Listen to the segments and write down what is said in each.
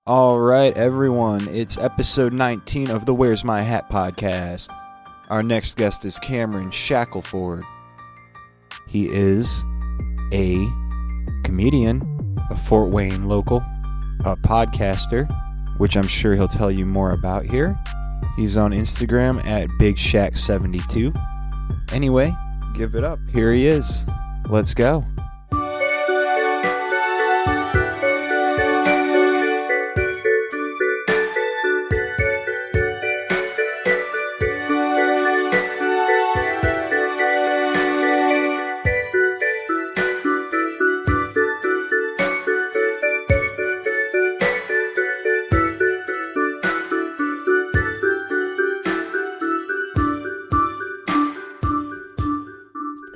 All right, everyone. It's episode 19 of the Where's My Hat podcast. Our next guest is Cameron Shackelford. He is a comedian, a Fort Wayne local, a podcaster, which I'm sure he'll tell you more about here. He's on Instagram at BigShack72. Anyway, give it up. Here he is. Let's go.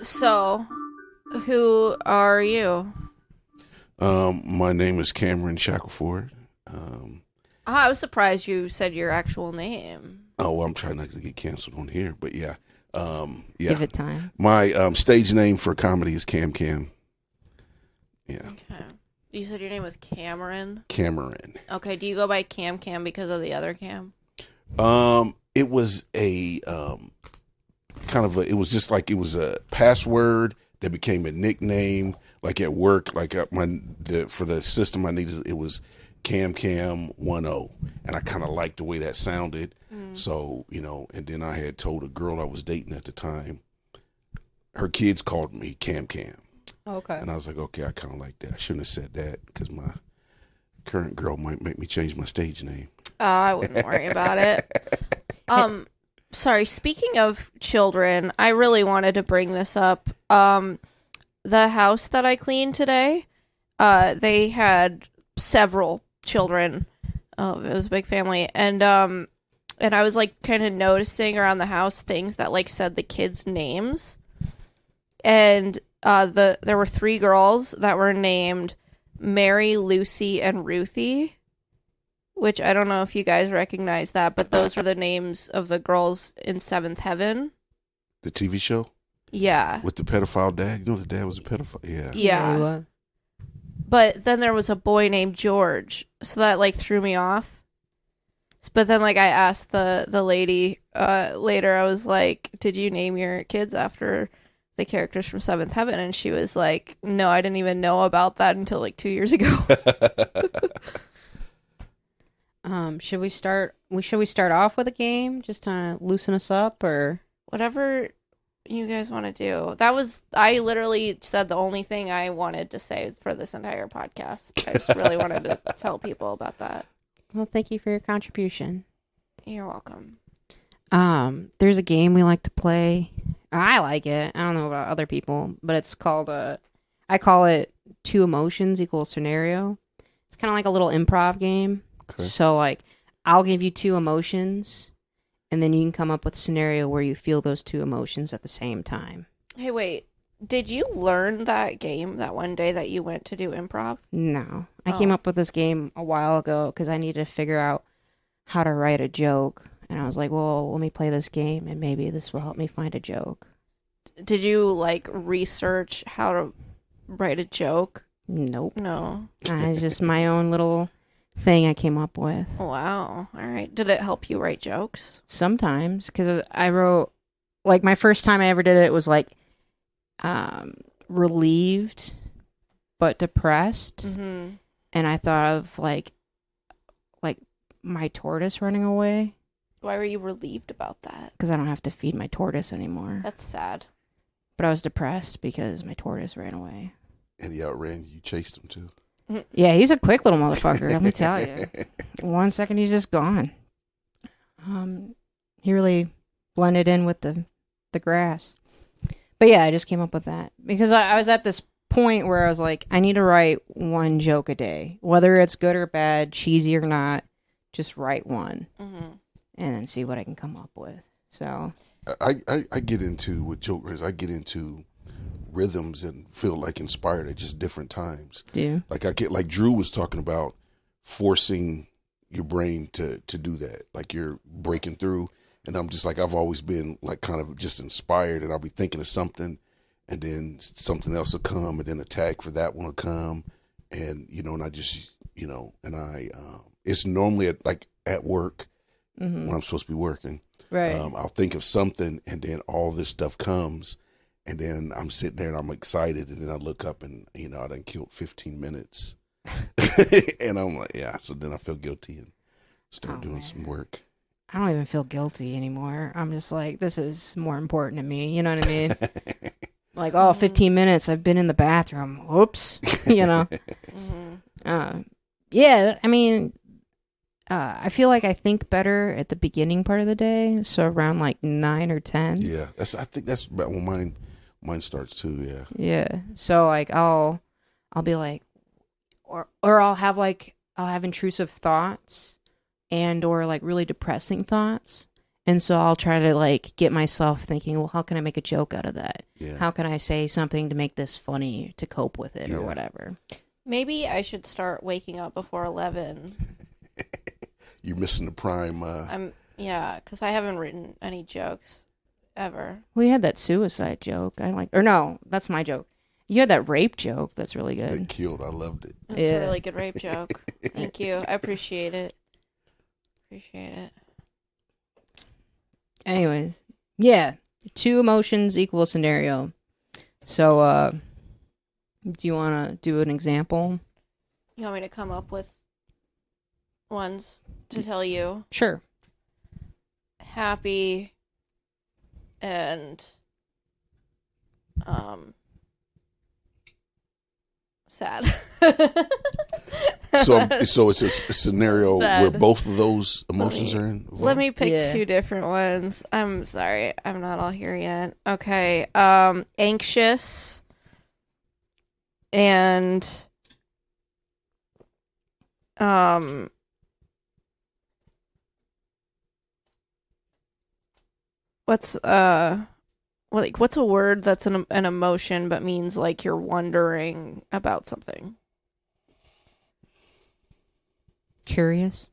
So, who are you? My name is Cameron Shackelford. I was surprised you said your actual name. Oh, well, I'm trying not to get canceled on here, but yeah. Give it time. My stage name for comedy is Cam. Yeah. Okay. You said your name was Cameron? Cameron. Okay, do you go by Cam because of the other Cam? It was a it was just like it was a password that became a nickname. Like at work, like for the system I needed, it was Cam 10, and I kind of liked the way that sounded. So and then I had told a girl I was dating at the time. Her kids called me Cam. Okay. And I was like, okay, I kind of like that. I shouldn't have said that because my current girl might make me change my stage name. I wouldn't worry about it. Sorry, speaking of children, I really wanted to bring this up. The house that I cleaned today, they had several children. It was a big family. And I was like kind of noticing around the house things that like said the kids' names. And there were 3 girls that were named Mary, Lucy, and Ruthie. Which I don't know if you guys recognize that, but those are the names of the girls in Seventh Heaven. The TV show? Yeah. With the pedophile dad? You know the dad was a pedophile? Yeah. Yeah. But then there was a boy named George, so that like threw me off. But then like I asked the lady later, I was like, did you name your kids after the characters from Seventh Heaven? And she was like, no, I didn't even know about that until like 2 years ago. Should we start off with a game just to loosen us up, or whatever you guys want to do? I literally said the only thing I wanted to say for this entire podcast. I just really wanted to tell people about that. Well, thank you for your contribution. You're welcome. There's a game we like to play. I like it. I don't know about other people, but it's called I call it 2 emotions equals scenario. It's kind of like a little improv game. Okay. So, like, I'll give you 2 emotions, and then you can come up with a scenario where you feel those 2 emotions at the same time. Hey, wait. Did you learn that game that one day that you went to do improv? No. I came up with this game a while ago because I needed to figure out how to write a joke. And I was like, well, let me play this game, and maybe this will help me find a joke. Did you, like, research how to write a joke? Nope. No. It's just my own little thing I came up with. Wow. All right. Did it help you write jokes? Sometimes, because I wrote, like, my first time I ever did it was like relieved but depressed. Mm-hmm. And I thought of like my tortoise running away. Why were you relieved about that? Because I don't have to feed my tortoise anymore. That's sad. But I was depressed because my tortoise ran away. And he outran you. You chased him too. Yeah, he's a quick little motherfucker, let me tell you. 1 second, he's just gone. He really blended in with the grass. But yeah, I just came up with that. Because I was at this point where I was like, I need to write 1 joke a day. Whether it's good or bad, cheesy or not, just write one. Mm-hmm. And then see what I can come up with. So I get into, with jokers, I get into rhythms and feel like inspired at just different times. Yeah. Like Drew was talking about forcing your brain to do that. Like you're breaking through. And I'm just like, I've always been like kind of just inspired, and I'll be thinking of something and then something else will come, and then a tag for that one will come. And, you know, and I just you know, and it's normally at work Mm-hmm. when I'm supposed to be working. Right. I'll think of something, and then all this stuff comes, and then I'm sitting there and I'm excited, and then I look up and, you know, I done killed 15 minutes. And I'm like, yeah. So then I feel guilty and start doing some work. I don't even feel guilty anymore. I'm just like, this is more important to me. You know what I mean? Like, 15 minutes. I've been in the bathroom. Whoops. You know? Yeah, I mean, I feel like I think better at the beginning part of the day. So around like 9 or 10. Yeah. I think that's about when mine starts too. Yeah. Yeah. So like, I'll be like, or I'll have intrusive thoughts and or like really depressing thoughts. And so I'll try to like get myself thinking, well, how can I make a joke out of that? Yeah. How can I say something to make this funny to cope with it or whatever? Maybe I should start waking up before 11. You're missing the prime. Because I haven't written any jokes ever. We had that suicide joke. No, that's my joke. You had that rape joke. That's really good. That killed. I loved it. That's a really good rape joke. Thank you. I appreciate it. Anyways, yeah, 2 emotions equal scenario. So, do you want to do an example? You want me to come up with ones to tell you? Sure. Happy and sad. So it's a scenario Sad. where both of those emotions are involved? Let me pick Yeah. 2 different ones. I'm sorry, I'm not all here yet. Okay, anxious and what's a word that's an emotion but means like you're wondering about something? Curious.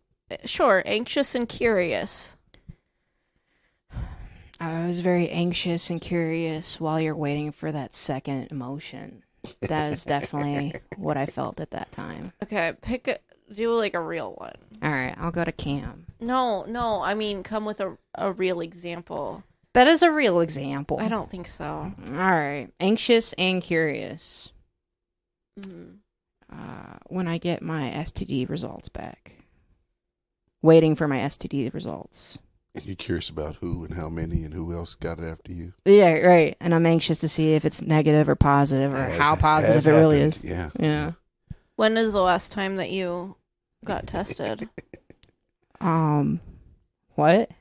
Sure, anxious and curious. I was very anxious and curious while you're waiting for that second emotion. That is definitely what I felt at that time. Okay, do like a real one. All right, I'll go to Cam. No, I mean come with a real example. That is a real example. I don't think so. All right, anxious and curious. Mm. When I get my STD results back. Waiting for my STD results. And you're curious about who and how many and who else got it after you. Yeah, right. And I'm anxious to see if it's negative or positive or how positive it really is. Yeah. Yeah. When is the last time that you got tested What?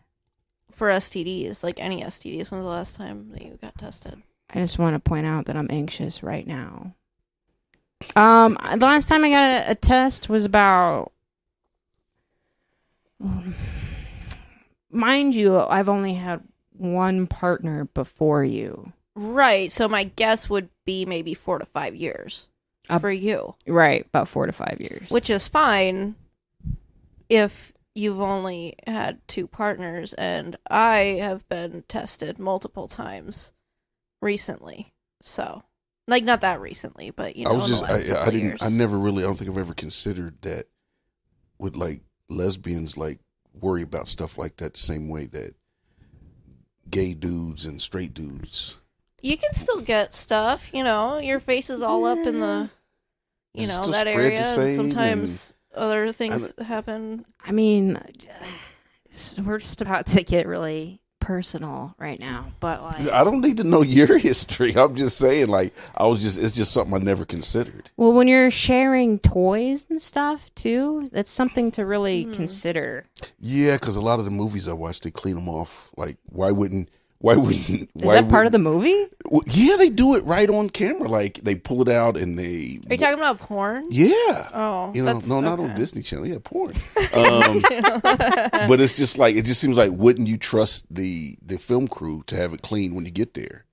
for STDs? Like any STDs? When's the last time that you got tested? I just want to point out that I'm anxious right now. The last time I got a test was about, mind you, I've only had one partner before you. Right. So my guess would be maybe 4 to 5 years for you. Right, about 4 to 5 years. Which is fine if you've only had 2 partners, and I have been tested multiple times recently. So, like, not that recently, but you know, I never really, I don't think I've ever considered that would like lesbians like worry about stuff like that the same way that gay dudes and straight dudes. You can still get stuff, you know, your face is all up in the, you know, Still that spread area. the And same sometimes other things happen. I mean, we're just about to get really personal right now, but like, I don't need to know your history. I'm just saying, like, it's just something I never considered. well, when you're sharing toys and stuff too, that's something to really consider. Yeah, because a lot of the movies I watch, they clean them off. Like, why wouldn't? Is that part of the movie? Well, yeah, they do it right on camera. Like, they pull it out and they. Are you talking about porn? Yeah. Oh, You know, that's- no, not on okay. Disney Channel. Yeah, porn. But it's just like, it just seems like, wouldn't you trust the film crew to have it clean when you get there?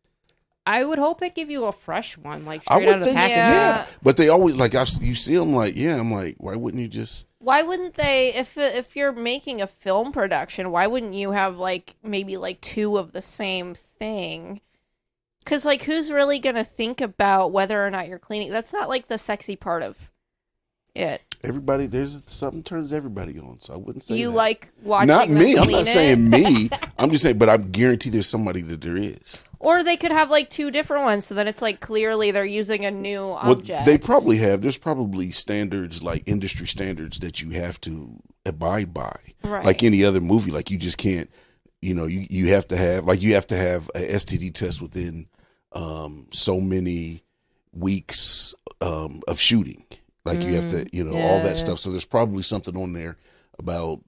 I would hope they give you a fresh one, like I straight would out of the think, package. Yeah. But they always like, you see them like, I'm like, why wouldn't you just? Why wouldn't they, if you're making a film production, why wouldn't you have, like, maybe, like, 2 of the same thing? Because, like, who's really going to think about whether or not you're cleaning? That's not, like, the sexy part of it. Everybody, there's something turns everybody on, so I wouldn't say You that. like watching Not them me. I'm clean not it? saying me. I'm just saying, but I guarantee there's somebody that there is. Or they could have like two different ones, so then it's like clearly they're using a new Well, object. they probably have. There's probably standards, like industry standards, that you have to abide by. Right. Like any other movie, like you just can't. You have to have a STD test within so many weeks of shooting. Like you have to, all that stuff. So there's probably something on there about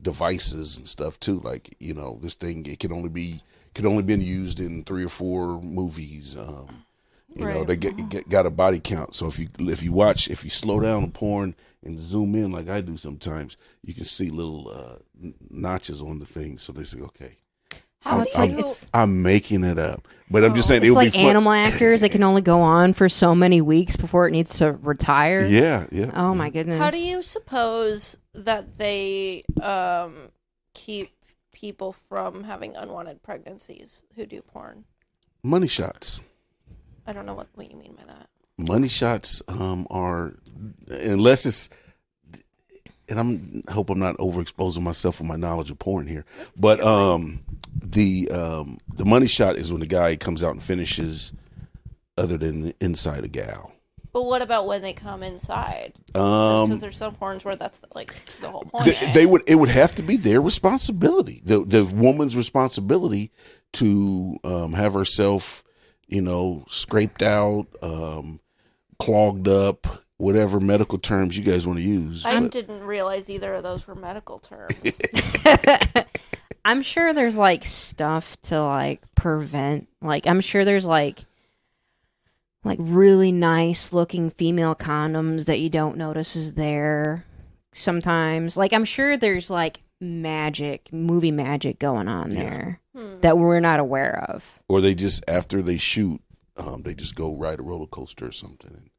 devices and stuff too. Like this thing, it could only been used in 3 or 4 movies. Right. They got a body count. So if you slow down the porn and zoom in like I do sometimes, you can see little notches on the thing. So they say, okay, I'm making it up, but I'm just saying It's it would like be fun. animal actors that can only go on for so many weeks before it needs to retire. Yeah. Oh my goodness. How do you suppose that they keep people from having unwanted pregnancies who do porn? Money shots. I don't know what you mean by that. Money shots are, unless it's, and I hope I'm not overexposing myself for my knowledge of porn here, but the money shot is when the guy comes out and finishes other than the inside a gal. But what about when they come inside? Because there's some porns where that's the whole point. It would have to be their responsibility, the woman's responsibility to have herself, scraped out, clogged up, whatever medical terms you guys want to use. I didn't realize either of those were medical terms. I'm sure there's stuff to prevent. I'm sure there's really nice looking female condoms that you don't notice is there sometimes. I'm sure there's movie magic going on there that we're not aware of. Or they just, after they shoot, they just go ride a roller coaster or something.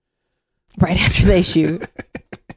Right after they shoot.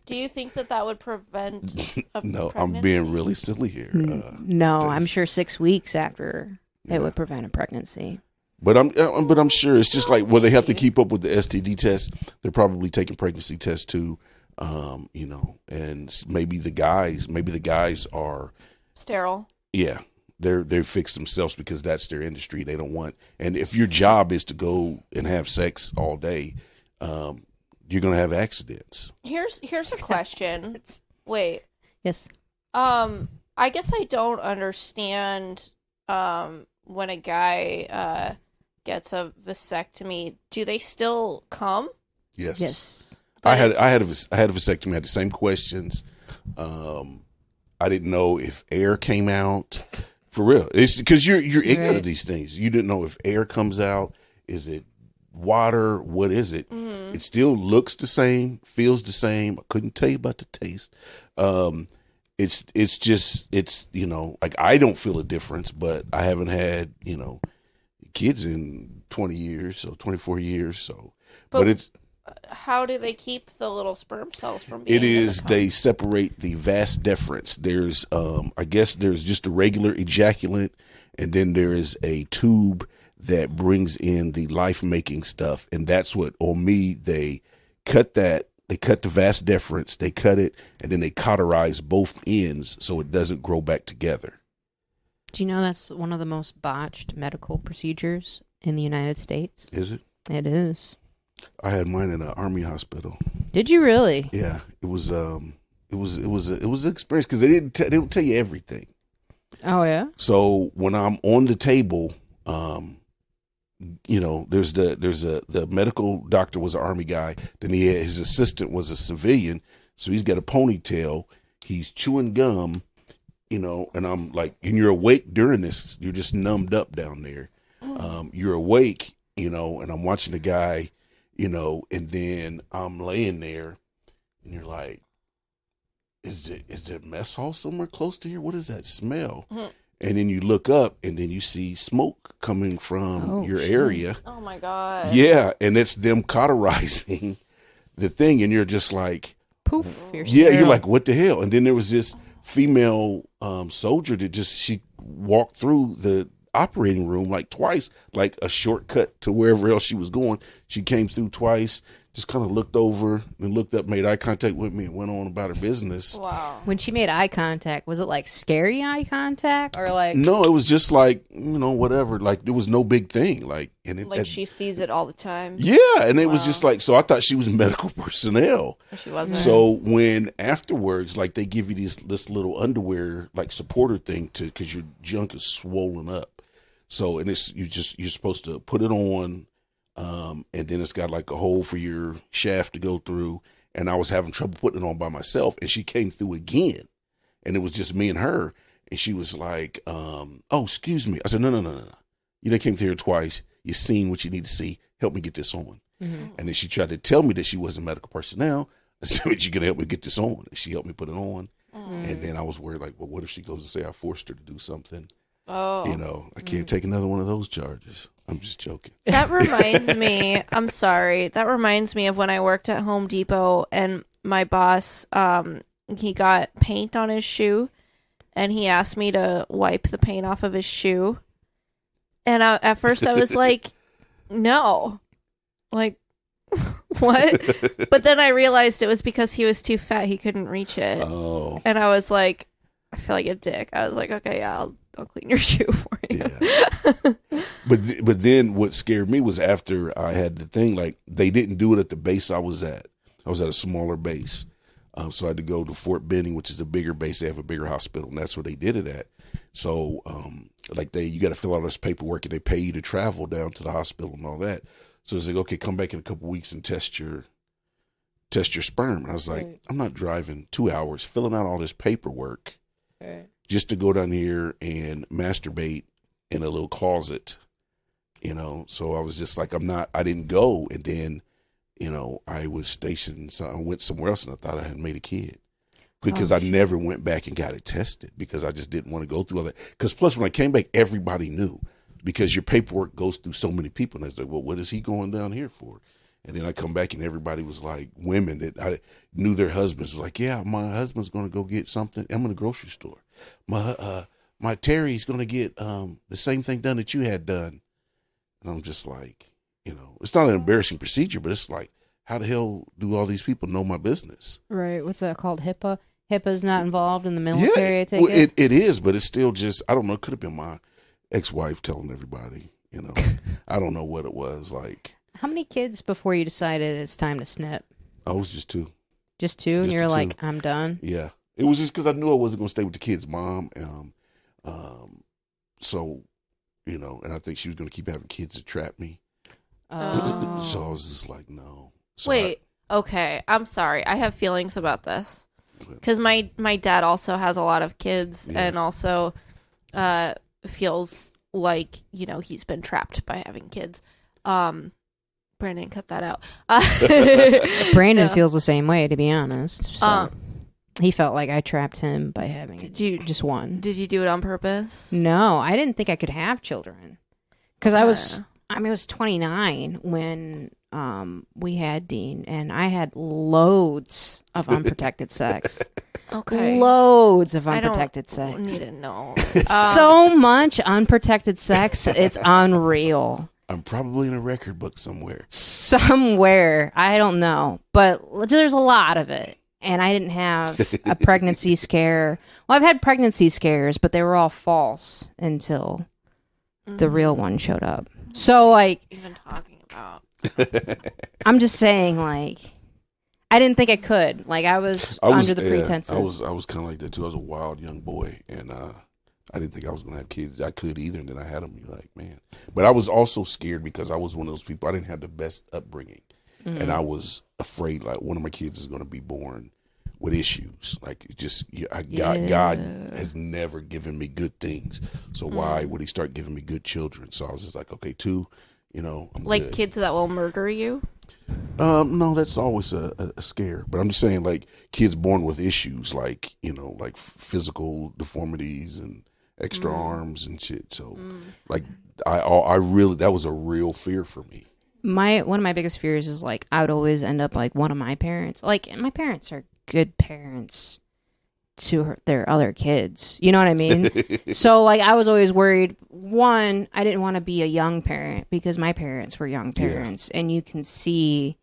Do you think that would prevent No, pregnancy? I'm being really silly here. No, I'm sure 6 weeks after it would prevent a pregnancy. But I'm sure it's just they have to keep up with the STD test. They're probably taking pregnancy tests too, and maybe the guys are sterile. Yeah, they fix themselves because that's their industry. They don't want, and if your job is to go and have sex all day, you're gonna have accidents. Here's a question. Wait. Yes. I guess I don't understand when a guy gets a vasectomy, do they still come? Yes. Yes. I had a vasectomy. I had the same questions. I didn't know if air came out. For real. It's because you're ignorant of these things. You didn't know if air comes out. Is it water? What is it? Mm-hmm. It still looks the same, feels the same. I couldn't tell you about the taste. It's just I don't feel a difference, but I haven't had, kids in 20 years, so 24 years. So, but it's, how do they keep the little sperm cells from being? It is, they separate the vas deferens. There's, I guess there's just a regular ejaculant, and then there is a tube that brings in the life-making stuff. And that's what, on me, they cut that. They cut the vas deferens, they cut it, and then they cauterize both ends so it doesn't grow back together. Do you know that's one of the most botched medical procedures in the United States? Is it? It is. I had mine in an army hospital. Did you really? Yeah, it was an experience because they don't tell you everything. Oh yeah. So when I'm on the table, there's the medical doctor was an army guy. Then his assistant was a civilian, so he's got a ponytail. He's chewing gum, and I'm like, and you're awake during this. You're just numbed up down there. You're awake, and I'm watching the guy, and then I'm laying there, and you're like, is there mess hall somewhere close to here? What is that smell? Mm-hmm. And then you look up, and then you see smoke coming from your area. Oh my God! Yeah, and it's them cauterizing the thing, and you're just like, poof! You're like, what the hell? And then there was this female soldier that she walked through the operating room like twice, like a shortcut to wherever else she was going. She came through twice, just kind of looked over and looked up, made eye contact with me, and went on about her business. Wow. When she made eye contact, was it like scary eye contact or like? No, it was just like, whatever. Like, there was no big thing. Like, She sees it all the time. Yeah, and it was just like, so I thought she was medical personnel. She wasn't. So when afterwards, like, they give you this little underwear, like, supporter thing because your junk is swollen up. So, and you're supposed to put it on, and then it's got like a hole for your shaft to go through. And I was having trouble putting it on by myself, and she came through again, and it was just me and her. And she was like, "Oh, excuse me." I said, "No. You done came through here twice. You seen what you need to see. Help me get this on." Mm-hmm. And then she tried to tell me that she wasn't medical personnel. I said, "But you gonna help me get this on?" And she helped me put it on. Mm-hmm. And then I was worried, like, well, what if she goes to say I forced her to do something? Oh, I can't take another one of those charges. I'm just joking. That reminds me, I'm sorry. That reminds me of when I worked at Home Depot and my boss, he got paint on his shoe and he asked me to wipe the paint off of his shoe. And at first I was like, no. Like, what? But then I realized it was because he was too fat. He couldn't reach it. Oh. And I was like, I feel like a dick. I was like, okay, yeah, I'll clean your shoe for you. Yeah. But then what scared me was after I had the thing, like, they didn't do it at the base I was at. I was at a smaller base. So I had to go to Fort Benning, which is a bigger base. They have a bigger hospital, and that's where they did it at. So, you got to fill out this paperwork, and they pay you to travel down to the hospital and all that. So it's like, okay, come back in a couple weeks and test your sperm. And I was like, I'm not driving 2 hours filling out all this paperwork just to go down here and masturbate in a little closet, So I was just like, I didn't go. And then, I was stationed, so I went somewhere else, and I thought I had made a kid. Because I never went back and got it tested because I just didn't want to go through all that. Because plus, when I came back, everybody knew because your paperwork goes through so many people. And I was like, well, what is he going down here for? And then I come back and everybody was like, women that I knew their husbands was like, yeah, my husband's going to go get something. I'm in the grocery store. My Terry's going to get the same thing done that you had done. And I'm just like, it's not an embarrassing procedure, but it's like, how the hell do all these people know my business? Right. What's that called? HIPAA? HIPAA's not involved in the military, I take it? It is, but it's still just, I don't know. It could have been my ex-wife telling everybody, I don't know what it was like. How many kids before you decided it's time to snip? I was just 2. Just 2? And you're like, I'm done? Yeah. It was just because I knew I wasn't going to stay with the kid's mom. So, and I think she was going to keep having kids to trap me. Oh. So I was just like, no. So okay. I'm sorry. I have feelings about this. Because my dad also has a lot of kids and also feels like, he's been trapped by having kids. Brandon, cut that out. Brandon feels the same way, to be honest. So. He felt like I trapped him by having just one. Did you do it on purpose? No, I didn't think I could have children. Because I was 29 when we had Dean, and I had loads of unprotected sex. Okay. Loads of unprotected sex. I don't need to know. So much unprotected sex, it's unreal. I'm probably in a record book somewhere. Somewhere. I don't know. But there's a lot of it. And I didn't have a pregnancy scare. Well, I've had pregnancy scares, but they were all false until the real one showed up. So, like... Even talking about... I'm just saying, like... I didn't think I could. Like, I was under the pretenses. I was kind of like that, too. I was a wild young boy, and I didn't think I was going to have kids. I could either, and then I had them. You're like, man. But I was also scared because I was one of those people. I didn't have the best upbringing. Mm-hmm. And I was afraid, like, one of my kids is going to be born with issues. Like, God has never given me good things. So why would he start giving me good children? So I was just like, okay, 2, I'm like good. Kids that will murder you? No, that's always a scare. But I'm just saying, like, kids born with issues, like, like physical deformities and extra arms and shit. So, like, I really, that was a real fear for me. One of my biggest fears is, like, I would always end up like one of my parents. Like, my parents are good parents to their other kids. You know what I mean? So, like, I was always worried. One, I didn't want to be a young parent because my parents were young parents. Yeah. And you can see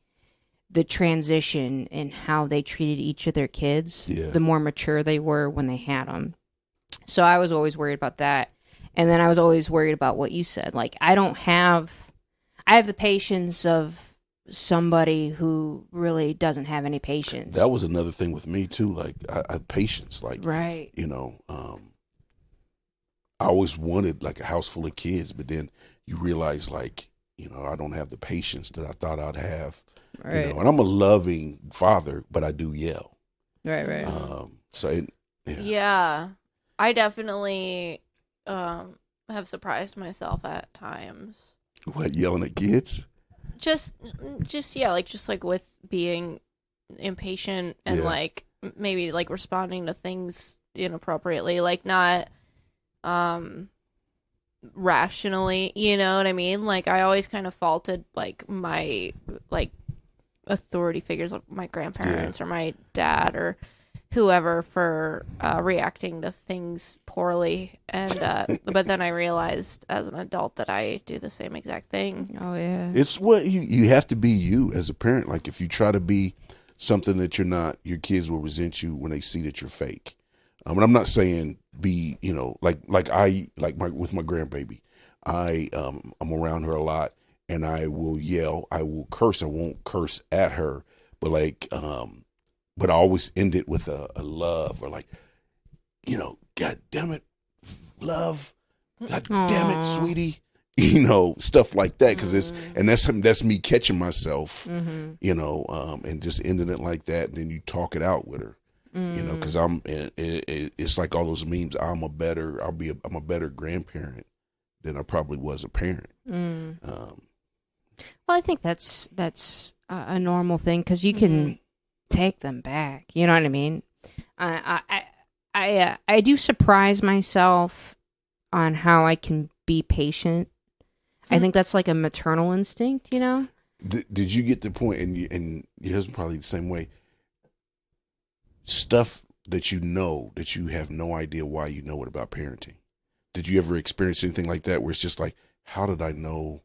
the transition in how they treated each of their kids, the more mature they were when they had them. So I was always worried about that. And then I was always worried about what you said. Like, I have the patience of somebody who really doesn't have any patience. That was another thing with me too. Like, I patience. Like, right. You know, I always wanted like a house full of kids, but then you realize, like, you know, I don't have the patience that I thought I'd have. Right. You know, and I'm a loving father, but I do yell. Right. Yeah, I definitely have surprised myself at times. What, yelling at kids? Just like with being impatient and like maybe like responding to things inappropriately, like not rationally, you know what I mean? Like, I always kind of faulted like my like authority figures, like my grandparents or my dad or whoever, for reacting to things poorly, and but then I realized as an adult that I do the same exact thing. Oh yeah, it's what you have to be you as a parent. Like, if you try to be something that you're not, your kids will resent you when they see that you're fake. And I'm not saying be, you know, with my grandbaby, I'm around her a lot, and I will yell, I will curse. I won't curse at her, but like, but I always end it with a love, or like, you know, God damn it, love, God damn it, sweetie, you know, stuff like that. Cause that's me catching myself, you know, and just ending it like that. And then you talk it out with her, you know, cause it's like all those memes. I'm a better grandparent than I probably was a parent. Well, I think that's a normal thing, because you can take them back. You know what I mean? I do surprise myself on how I can be patient. I think that's like a maternal instinct, you know? Did you get the point, and your husband probably the same way, stuff that you know that you have no idea why you know it about parenting? Did you ever experience anything like that where it's just like, how did I know?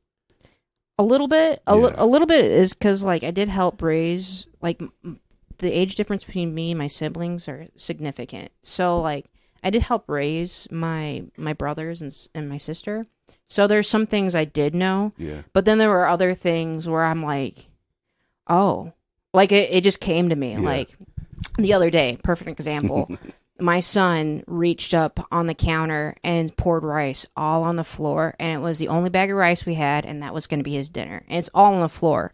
A little bit. A little bit is because, like, I did help raise, like, the age difference between me and my siblings are significant. So, like, I did help raise my brothers and my sister. So there's some things I did know. Yeah. But then there were other things where I'm like, oh, like, it just came to me. Yeah. Like, the other day, perfect example. My son reached up on the counter and poured rice all on the floor, and it was the only bag of rice we had, and that was going to be his dinner. And it's all on the floor.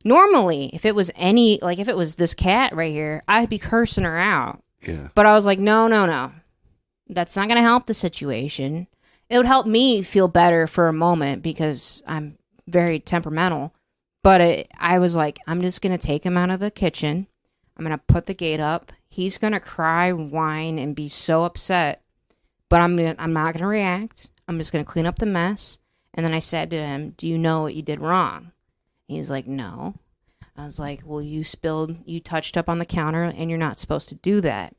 Normally, if it was if it was this cat right here, I'd be cursing her out. Yeah. But I was like, no. That's not going to help the situation. It would help me feel better for a moment because I'm very temperamental. But I was like, I'm just going to take him out of the kitchen. I'm going to put the gate up. He's going to cry, whine, and be so upset. But I'm not going to react. I'm just going to clean up the mess. And then I said to him, do you know what you did wrong? He's like, no. I was like, well, you touched up on the counter, and you're not supposed to do that.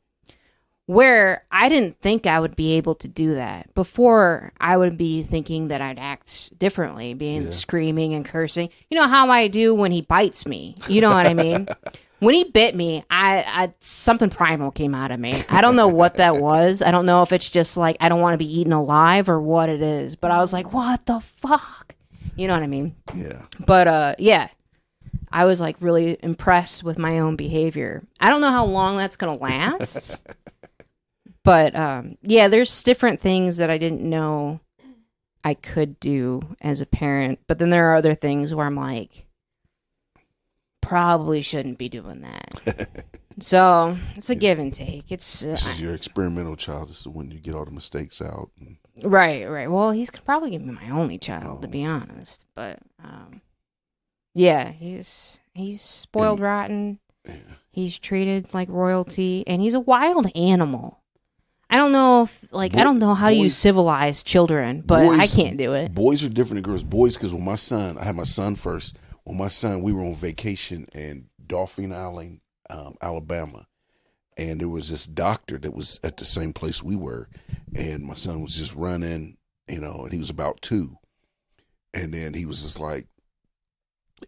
Where I didn't think I would be able to do that. Before, I would be thinking that I'd act differently, screaming and cursing. You know how I do when he bites me. You know what I mean? When he bit me, I something primal came out of me. I don't know what that was. I don't know if it's just like I don't want to be eaten alive or what it is. But I was like, what the fuck? You know what I mean? Yeah. But yeah, I was like really impressed with my own behavior. I don't know how long that's gonna last. But yeah, there's different things that I didn't know I could do as a parent. But then there are other things where I'm like, probably shouldn't be doing that. So it's a give and take. This is your experimental child. This is when you get all the mistakes out. Right. Well, he's probably gonna be my only child, to be honest. But yeah, he's spoiled rotten. Yeah. He's treated like royalty, and he's a wild animal. I don't know I don't know how you civilize children, but I can't do it. Boys are different than girls. Boys, because when I had my son first. When my son, we were on vacation in Dauphin Island, Alabama, and there was this doctor that was at the same place we were, and my son was just running, you know, and he was about 2, and then he was just like,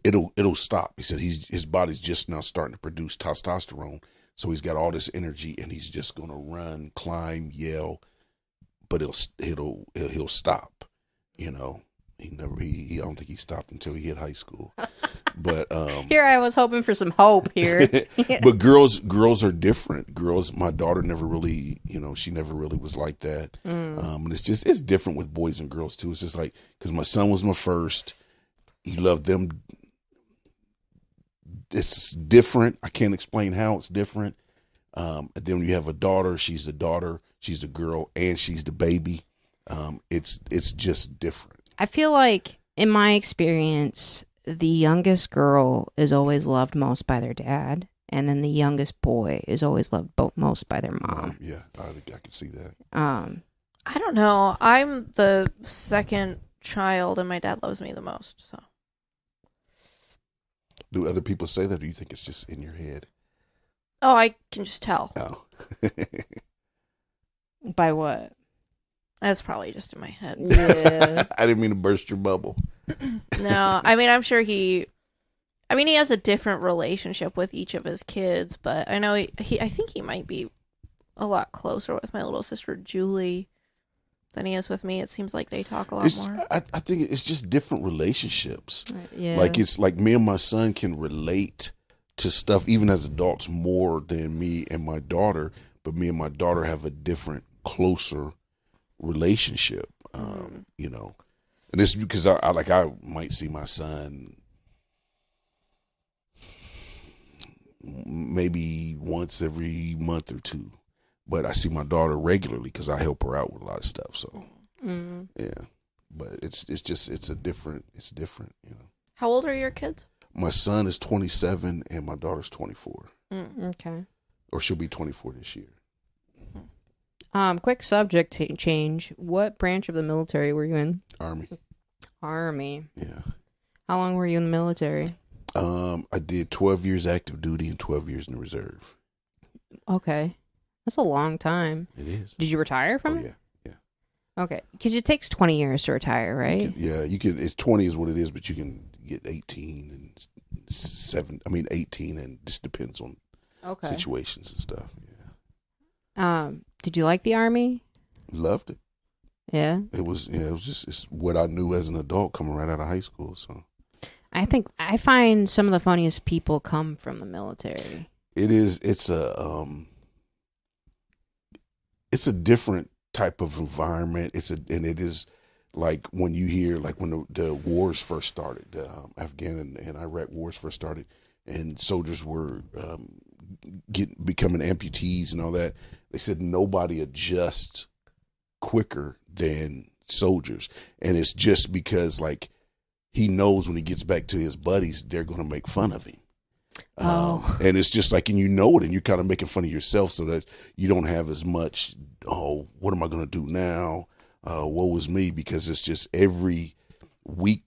it'll stop. He said his body's just now starting to produce testosterone, so he's got all this energy, and he's just gonna run, climb, yell, but he'll stop. You know, I don't think he stopped until he hit high school. But here I was hoping for some hope here. but girls are different. My daughter never really, she never really was like that. And it's different with boys and girls too. It's just like, because my son was my first, he loved them. It's different. I can't explain how it's different. And then when you have a daughter, she's the girl, and she's the baby. It's just different. I feel like, in my experience, the youngest girl is always loved most by their dad, and then the youngest boy is always loved most by their mom. Yeah, I can see that. I don't know. I'm the second child, and my dad loves me the most. So, do other people say that, or do you think it's just in your head? Oh, I can just tell. Oh. By what? That's probably just in my head. Yeah. I didn't mean to burst your bubble. No, I mean, I'm sure he has a different relationship with each of his kids, but I know I think he might be a lot closer with my little sister Julie than he is with me. It seems like they talk a lot more. I think it's just different relationships. Yeah. Like, it's like me and my son can relate to stuff, even as adults, more than me and my daughter, but me and my daughter have a different, closer relationship, and it's because I might see my son maybe once every month or two, but I see my daughter regularly because I help her out with a lot of stuff. So yeah, but it's different. How old are your kids? My son is 27 and my daughter's 24. Okay. Or she'll be 24 this year. Quick subject change. What branch of the military were you in? Army. Yeah. How long were you in the military? I did 12 years active duty and 12 years in the reserve. Okay. That's a long time. It is. Did you retire from it? Yeah. Okay. Because it takes 20 years to retire, right? You can. It's 20 is what it is, but you can get 18 and 18, and it just depends on situations and stuff. Yeah. Did you like the Army? Loved it. Yeah. It was it's what I knew as an adult coming right out of high school. So I find some of the funniest people come from the military. It is. It's a different type of environment. And it is like when you hear, like when the wars first started, the Afghan and Iraq wars first started, and soldiers were becoming amputees and all that. They said nobody adjusts quicker than soldiers, and it's just because, like, he knows when he gets back to his buddies, they're going to make fun of him. And it's just like, and you know it, and you're kind of making fun of yourself, so that you don't have as much, what am I going to do now? Woe is me, because it's just every weak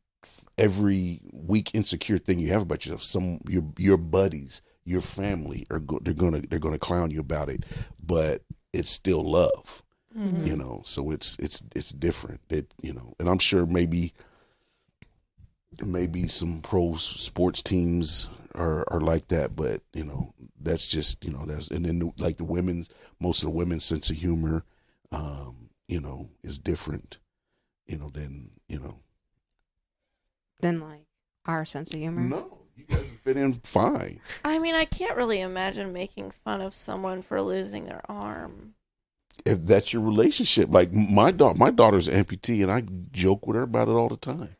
insecure thing you have about yourself. Your buddies, your family they're gonna clown you about it, but it's still love, So it's different. And I'm sure maybe some pro sports teams are like that, but that's just that's, and then like most of the women's sense of humor, is different, than like our sense of humor. No, you guys fit in fine. I mean, I can't really imagine making fun of someone for losing their arm. If that's your relationship, like my daughter's amputee, and I joke with her about it all the time.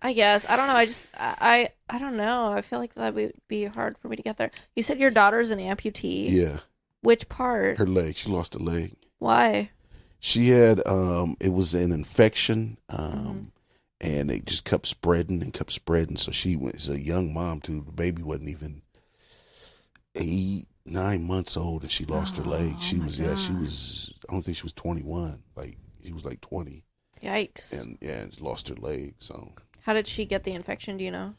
I guess. I don't know. I don't know. I feel like that would be hard for me to get there. You said your daughter's an amputee. Yeah. Which part? Her leg. She lost a leg. Why? She had it was an infection, and it just kept spreading and kept spreading. So she was a young mom too. The baby wasn't even 8-9 months old, and she lost her leg. She was I don't think she was 21. Like, she was like 20. Yikes. And she lost her leg. So how did she get the infection? Do you know?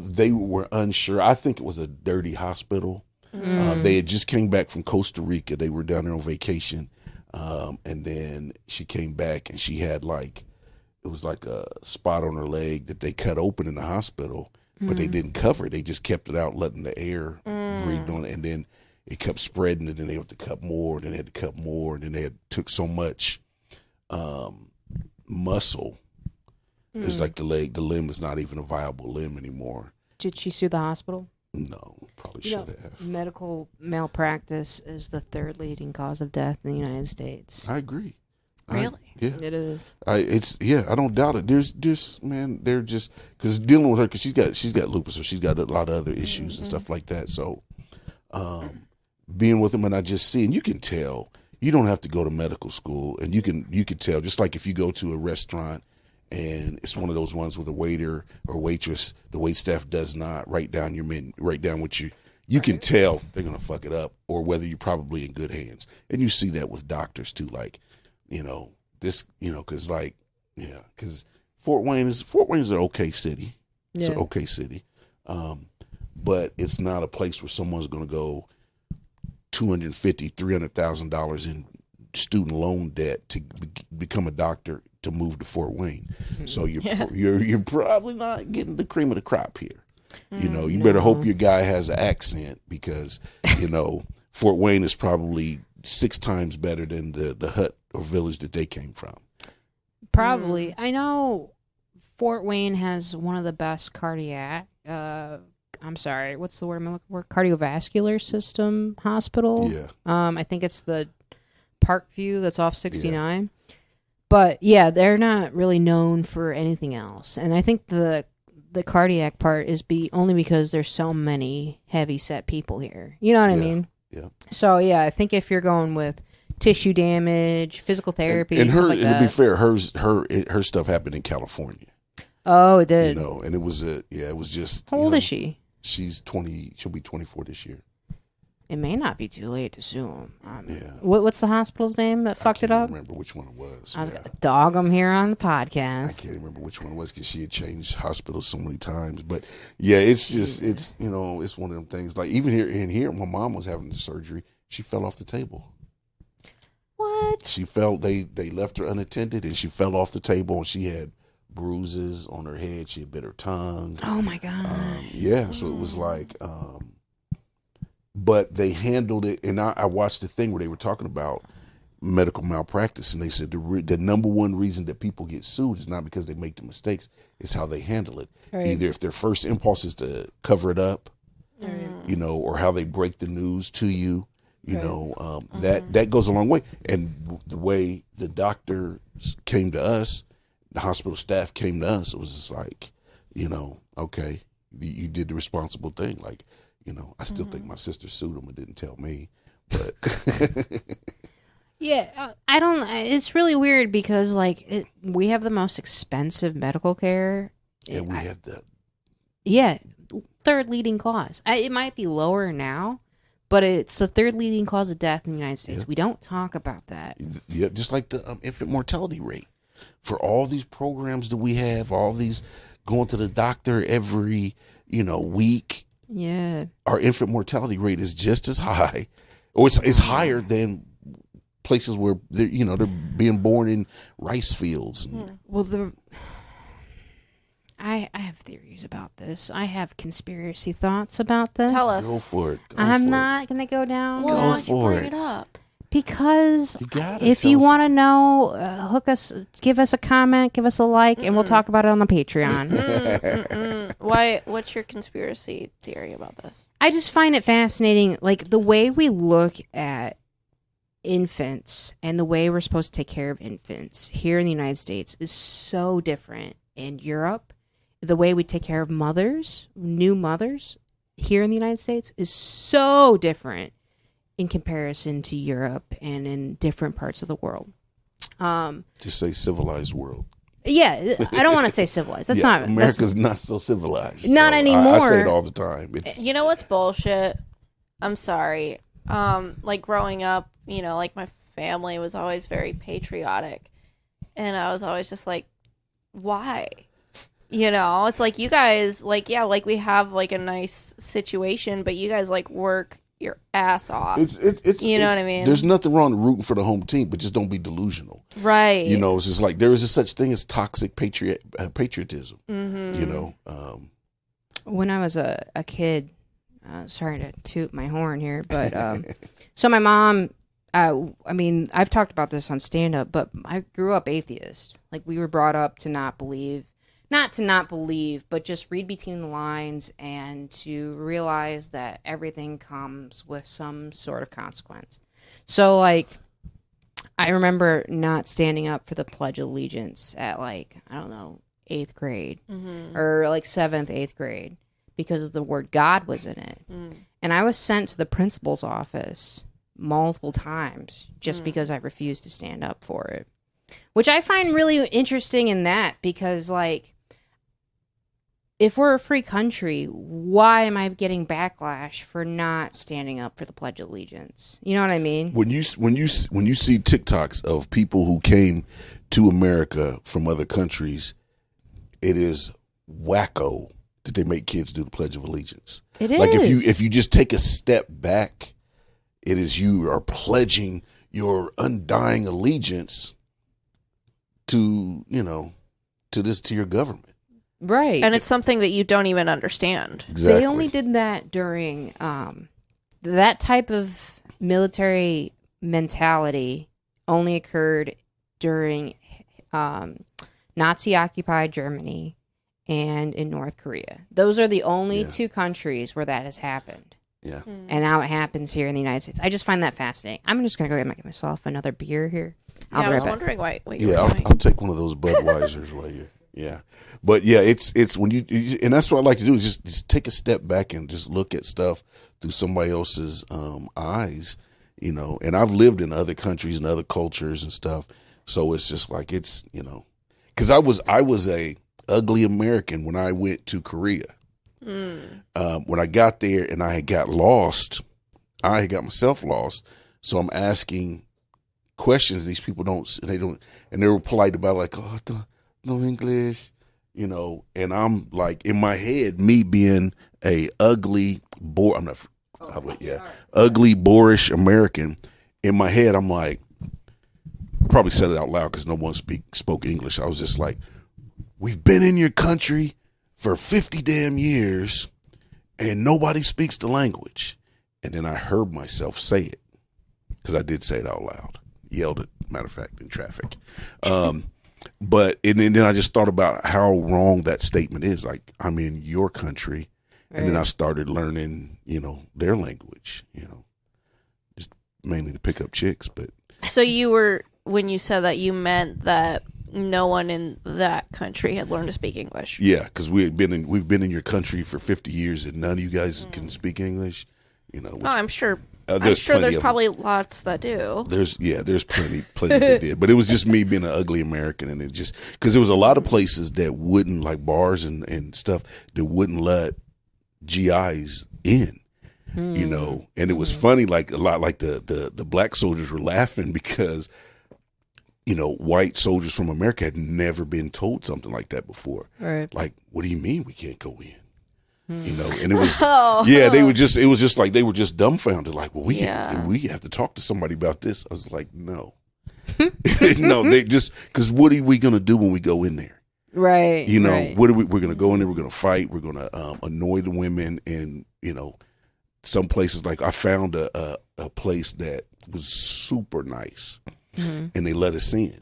They were unsure. I think it was a dirty hospital. They had just came back from Costa Rica. They were down there on vacation. And then she came back, and she had it was like a spot on her leg that they cut open in the hospital. but they didn't cover it. They just kept it out, letting the air breathe on it, and then it kept spreading, and then they had to cut more, and then they had to cut more, and then they took so much muscle. It's like the limb is not even a viable limb anymore. Did she sue the hospital? No, probably should have. Medical malpractice is the third leading cause of death in the United States. I agree. Really? Yeah, It is. I don't doubt it. There's man, they're just because dealing with her because she's got lupus, or she's got a lot of other issues and stuff like that. So, being with them, and I just see, and you can tell. You don't have to go to medical school, and you can tell. Just like if you go to a restaurant, and it's one of those ones where the waiter or waitress, the wait staff does not write down your menu, write down what you can tell they're gonna fuck it up, or whether you're probably in good hands. And you see that with doctors too, like. Because Fort Wayne is an okay city. It's an okay city. But it's not a place where someone's going to go $250,000, $300,000 in student loan debt to become a doctor to move to Fort Wayne. So you're probably not getting the cream of the crop here. You better hope your guy has an accent, because Fort Wayne is probably 6 times better than the hut or village that they came from. Probably. I know Fort Wayne has one of the best cardiac, what's the word I'm looking for? Cardiovascular system hospital. Yeah. I think it's the Parkview that's off 69. Yeah. But yeah, they're not really known for anything else. And I think the cardiac part is only because there's so many heavy set people here. You know what I mean? Yeah. So yeah, I think if you're going with tissue damage, physical therapy, and stuff like that. To be fair, her stuff happened in California. Oh, it did. And it was it was just. How old is she? She's 20. She'll be 24 this year. It may not be too late to sue him. What's the hospital's name that fucked it up? I can't remember which one it was. I was going to dog him here on the podcast. I can't remember which one it was because she had changed hospitals so many times. But yeah, it's just it's one of them things. Like even here, my mom was having the surgery. She fell off the table. What? She fell. They left her unattended, and she fell off the table, and she had bruises on her head. She had bit her tongue. Oh my god. So it was like. But they handled it, and I watched the thing where they were talking about medical malpractice, and they said the number one reason that people get sued is not because they make the mistakes, it's how they handle it. Right. Either if their first impulse is to cover it up, or how they break the news to you, that goes a long way. And the way the doctor came to us, the hospital staff came to us, it was just like, okay, you did the responsible thing, like. I still think my sister sued him and didn't tell me, but yeah, I don't. It's really weird because we have the most expensive medical care. Yeah, we have third leading cause. It might be lower now, but it's the third leading cause of death in the United States. Yeah. We don't talk about that. Yeah, just like the infant mortality rate for all these programs that we have, all these going to the doctor every week. Yeah, our infant mortality rate is just as high, or it's higher than places where they're being born in rice fields. Well, I have theories about this. I have conspiracy thoughts about this. Tell us. Go for it. I'm not going to go down. Well, why don't you bring it up? Because if you want to know, give us a comment, give us a like, and we'll talk about it on the Patreon. Why? What's your conspiracy theory about this? I just find it fascinating, like the way we look at infants and the way we're supposed to take care of infants here in the United States is so different. In Europe, the way we take care of new mothers here in the United States is so different in comparison to Europe and in different parts of the world. Just say civilized world. Yeah, I don't want to say civilized. That's not America's not so civilized. Not anymore. I say it all the time. You know what's bullshit? I'm sorry. Growing up, my family was always very patriotic, and I was always just like, why? It's like you guys, we have a nice situation, but you guys work your ass off. It's you know what I mean? There's nothing wrong with rooting for the home team, but just don't be delusional. Right. It's just like there is a such thing as toxic patriotism. Mm-hmm. when I was a kid, sorry to toot my horn here, but so my mom, I mean, I've talked about this on stand-up, but I grew up atheist. Like, we were brought up to not believe, but just read between the lines and to realize that everything comes with some sort of consequence. So, like, I remember not standing up for the Pledge of Allegiance at, like, I don't know, 8th grade or like 7th, 8th grade because the word God was in it. And I was sent to the principal's office multiple times just because I refused to stand up for it, which I find really interesting in that because, like, if we're a free country, why am I getting backlash for not standing up for the Pledge of Allegiance? You know what I mean? When you see TikToks of people who came to America from other countries, it is wacko that they make kids do the Pledge of Allegiance. It is. Like, if you just take a step back, it is you are pledging your undying allegiance to, to your government. Right. And it's something that you don't even understand. Exactly. They only did that during that type of military mentality only occurred during Nazi-occupied Germany and in North Korea. Those are the only two countries where that has happened. Yeah. And now it happens here in the United States. I just find that fascinating. I'm just going to go get myself another beer here. I was wondering what you were doing. I'll take one of those Budweisers while you're, But yeah, it's when you and that's what I like to do is just take a step back and just look at stuff through somebody else's eyes, and I've lived in other countries and other cultures and stuff. So it's just like, it's, cause I was a ugly American when I went to Korea. When I got there and I had got lost, I had got myself lost. So I'm asking questions. These people and they were polite about it, like, oh, no English, and I'm like, in my head, me being a ugly, ugly, boorish American, in my head, I'm like, I probably said it out loud because no one spoke English. I was just like, we've been in your country for 50 damn years and nobody speaks the language. And then I heard myself say it because I did say it out loud, yelled it, matter of fact, in traffic. But then I just thought about how wrong that statement is. Like, I'm in your country. Right. And then I started learning, their language, just mainly to pick up chicks. But so when you said that, you meant that no one in that country had learned to speak English. Yeah, because we've been in your country for 50 years and none of you guys can speak English. I'm sure. There's probably lots that do. There's plenty that did, but it was just me being an ugly American, and it just because there was a lot of places that wouldn't, like bars and stuff, that wouldn't let GIs in. And it was funny, like a lot, like the black soldiers were laughing because white soldiers from America had never been told something like that before. Right. Like, what do you mean we can't go in? And it was, it was just like, they were just dumbfounded. Like, well, we have to talk to somebody about this. I was like, no, no, they just, cause what are we going to do when we go in there? Right. What are we're going to go in there. We're going to fight. We're going to annoy the women. And, some places, like I found a place that was super nice and they let us in.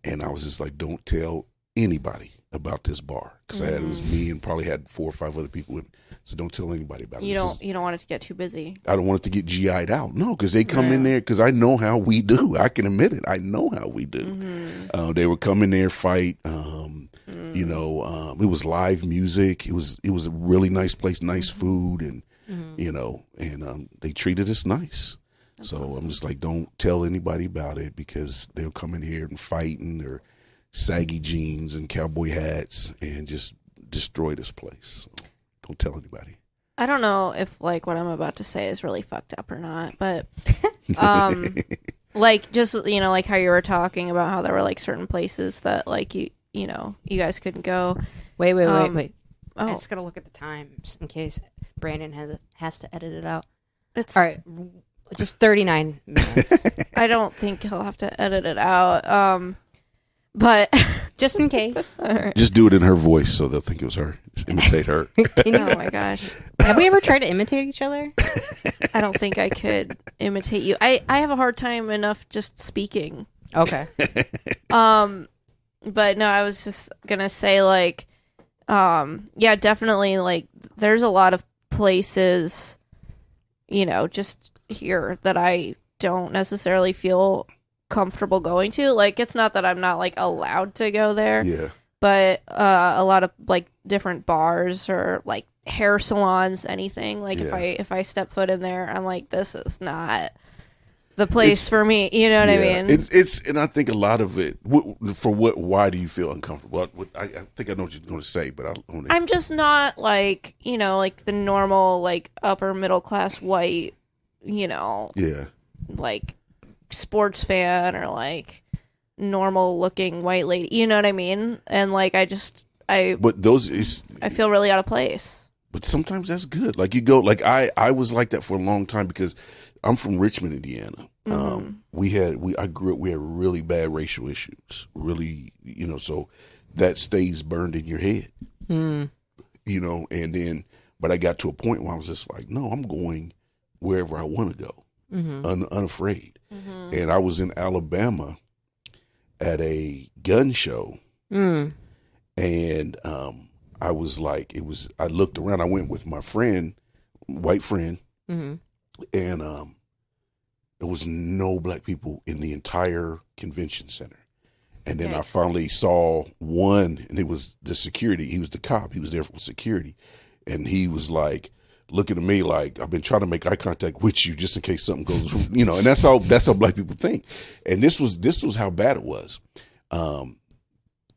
And I was just like, don't tell anybody about this bar, because it was me and probably had 4 or 5 other people with me. So don't tell anybody about it. You don't want it to get too busy. I don't want it to get GI'd out. No, because they come in there, because I know how we do. I can admit it. I know how we do. They would come in there, fight. It was live music. It was a really nice place, nice food, and they treated us nice. So awesome. I'm just like, don't tell anybody about it, because they'll come in here and fight in their saggy jeans and cowboy hats and just destroy this place. So don't tell anybody. I don't know if like what I'm about to say is really fucked up or not, but like just like how you were talking about how there were like certain places that like you guys couldn't go. Wait. Oh. I just gotta look at the times in case Brandon has to edit it out. It's all right. Just 39 minutes. I don't think he'll have to edit it out. But Just in case. All right. Just do it in her voice so they'll think it was her. Just imitate her. Oh my gosh. Have we ever tried to imitate each other? I don't think I could imitate you. I have a hard time enough just speaking. Okay. But no, I was just gonna say like, yeah, definitely like there's a lot of places, you know, just here that I don't necessarily feel comfortable going to. Like, it's not that I'm not like allowed to go there, Yeah. but a lot of like different bars or like hair salons, anything. Like Yeah. if I step foot in there, I'm like, this is not the place for me. You know what I mean? It's and I think a lot of it why do you feel uncomfortable? I think I know what you're going to say, but I'm just not like, you know, like the normal like upper middle class white, you know, like sports fan or like normal looking white lady. You know what I mean? And like I feel really out of place. But sometimes that's good. Like you go, like I was like that for a long time because I'm from Richmond, Indiana. I grew up, we had really bad racial issues, really, you know, so that stays burned in your head, you know, and then, but I got to a point where I was just like, no, I'm going wherever I want to go, unafraid. And I was in Alabama at a gun show and, I was like, I looked around, I went with my friend, white friend, and there was no black people in the entire convention center. And then I finally saw one, and it was the security. He was the cop. He was there for security. And he was like, looking at me like, I've been trying to make eye contact with you just in case something goes wrong, you know, and that's how black people think. And this was how bad it was.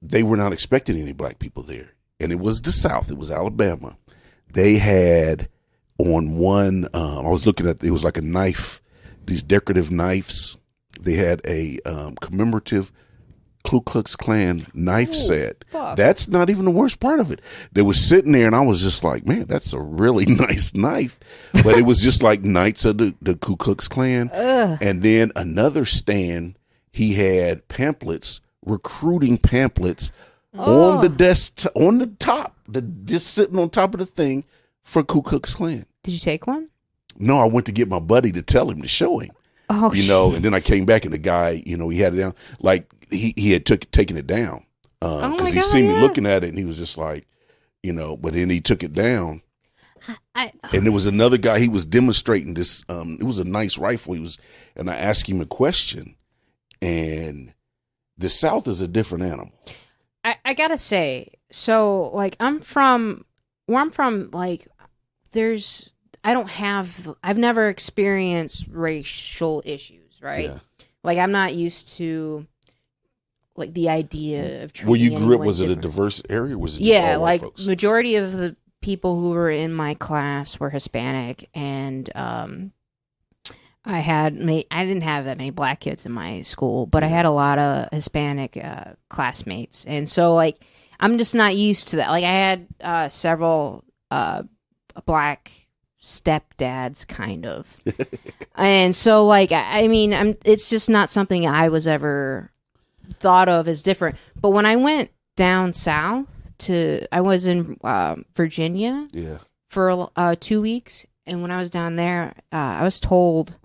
They were not expecting any black people there. And it was the South. It was Alabama. They had on one, I was looking at, it was like a knife, these decorative knives. They had a commemorative Ku Klux Klan knife set. Fuck. That's not even the worst part of it. They was sitting there and I was just like, man, that's a really nice knife. But it was just like Knights of the Ku Klux Klan. And then another stand, he had pamphlets, recruiting pamphlets on the desk, on the top, just sitting on top of the thing for Ku Klux Klan. Did you take one? No, I went to get my buddy to tell him to show him. Oh, you know, and then I came back and the guy, you know, he had it down, like he had taken it down because he seen me looking at it and he was just like, you know, but then he took it down. And there was another guy, he was demonstrating this. It was a nice rifle. And I asked him a question, and the South is a different animal. I gotta say, so like where I'm from, like I've never experienced racial issues, right? Yeah. Like I'm not used to like the idea of treating where you grew up, was different. it a diverse area? Or was it just all white folks? Majority of the people who were in my class were Hispanic, and I didn't have that many black kids in my school, but I had a lot of Hispanic classmates, and so like I'm just not used to that. Like I had several black stepdads, kind of, and so like I mean, it's just not something I was ever thought of as different. But when I went down south I was in Virginia, for 2 weeks, and when I was down there, I was told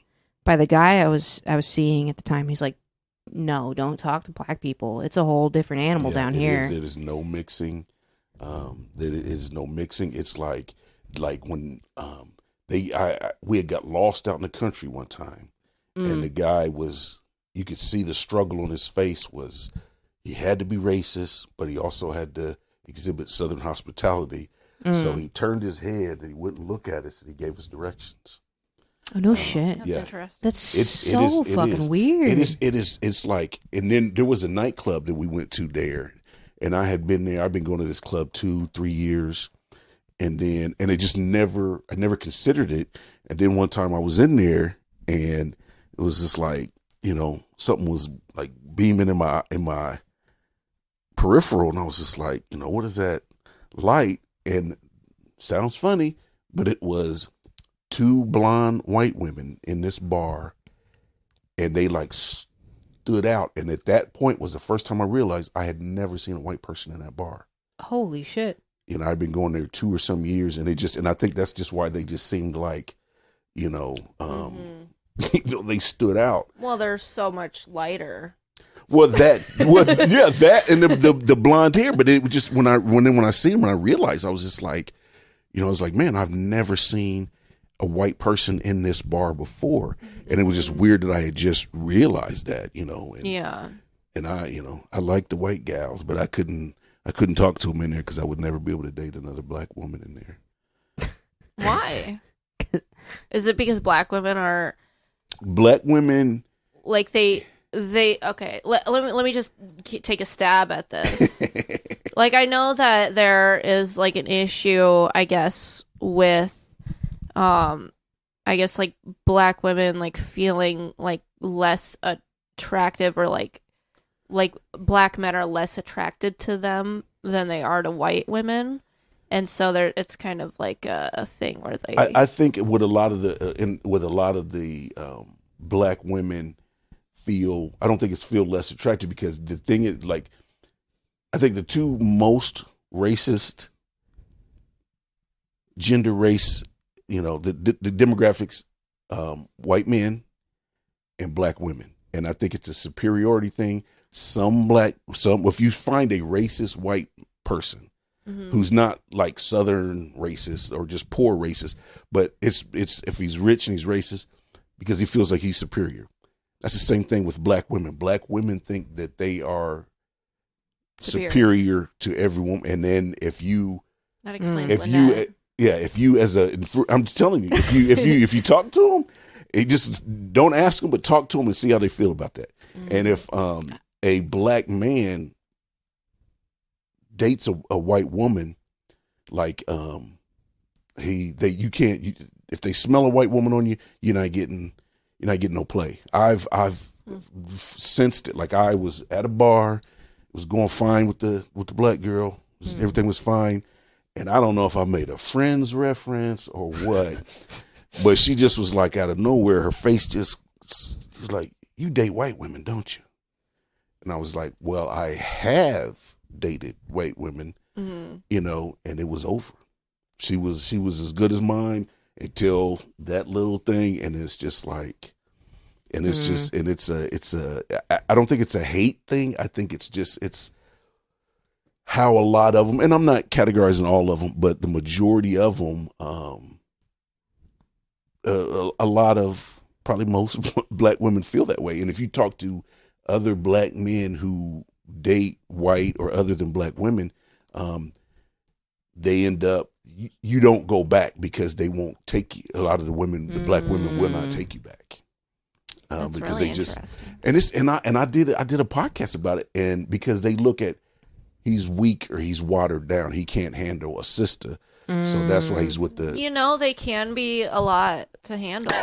by the guy I was seeing at the time, he's like, no, don't talk to black people. It's a whole different animal down here. There is no mixing. There is no mixing. It's like when we had got lost out in the country one time, and the guy you could see the struggle on his face he had to be racist, but he also had to exhibit Southern hospitality. So he turned his head and he wouldn't look at us, and he gave us directions. Oh, no shit. That's interesting. That's fucking weird. It's like, and then there was a nightclub that we went to there, and I had been there. I've been going to this club 2-3 years, and it just I never considered it. And then one time I was in there, and it was just like, you know, something was like beaming in my peripheral, and I was just like, you know, what is that light? And sounds funny, but it was 2 blonde white women in this bar, and they like stood stood out. And at that point was the first time I realized I had never seen a white person in that bar. Holy shit. I'd been going there 2 or some years, and and I think that's just why they just seemed like, they stood out. Well, they're so much lighter. That and the blonde hair, but it was just when I see them, when I realized, I was just like, I was like, man, I've never seen a white person in this bar before, and it was just weird that I had just realized that, and I like the white gals, but I couldn't talk to them in there because I would never be able to date another black woman in there. Why? Is it because black women like they okay, let me just take a stab at this. Like, I know that there is like an issue, I guess, with like black women like feeling like less attractive, or like black men are less attracted to them than they are to white women. And so it's kind of like a thing where they. I think with a lot of the black women feel, I don't think it's feel less attractive, because the thing is, like, I think the two most racist gender race, the demographics, white men and black women, and I think it's a superiority thing. If you find a racist white person who's not like Southern racist or just poor racist, but it's if he's rich and he's racist because he feels like he's superior. That's the same thing with black women. Black women think that they are superior to everyone, and then if you I'm just telling you, if you talk to them, just don't ask them, but talk to them and see how they feel about that. And if a black man dates a white woman, like if they smell a white woman on you, you're not getting no play. I've sensed it. Like, I was at a bar, it was going fine with the black girl, everything was fine, and I don't know if I made a Friends reference or what, but she just was like, out of nowhere, her face just was like, "You date white women, don't you?" And I was like, "Well, I have dated white women, and it was over. She was as good as mine until that little thing." And it's just like, and it's just, and it's I don't think it's a hate thing. I think it's how a lot of them, and I'm not categorizing all of them, but the majority of them, a lot of, probably most black women feel that way. And if you talk to other black men who date white or other than black women, they end up, you don't go back because they won't take you. A lot of the black women will not take you back. Because really they just, I did a podcast about it, and because they look at, he's weak or he's watered down, he can't handle a sister, so that's why he's with the. They can be a lot to handle.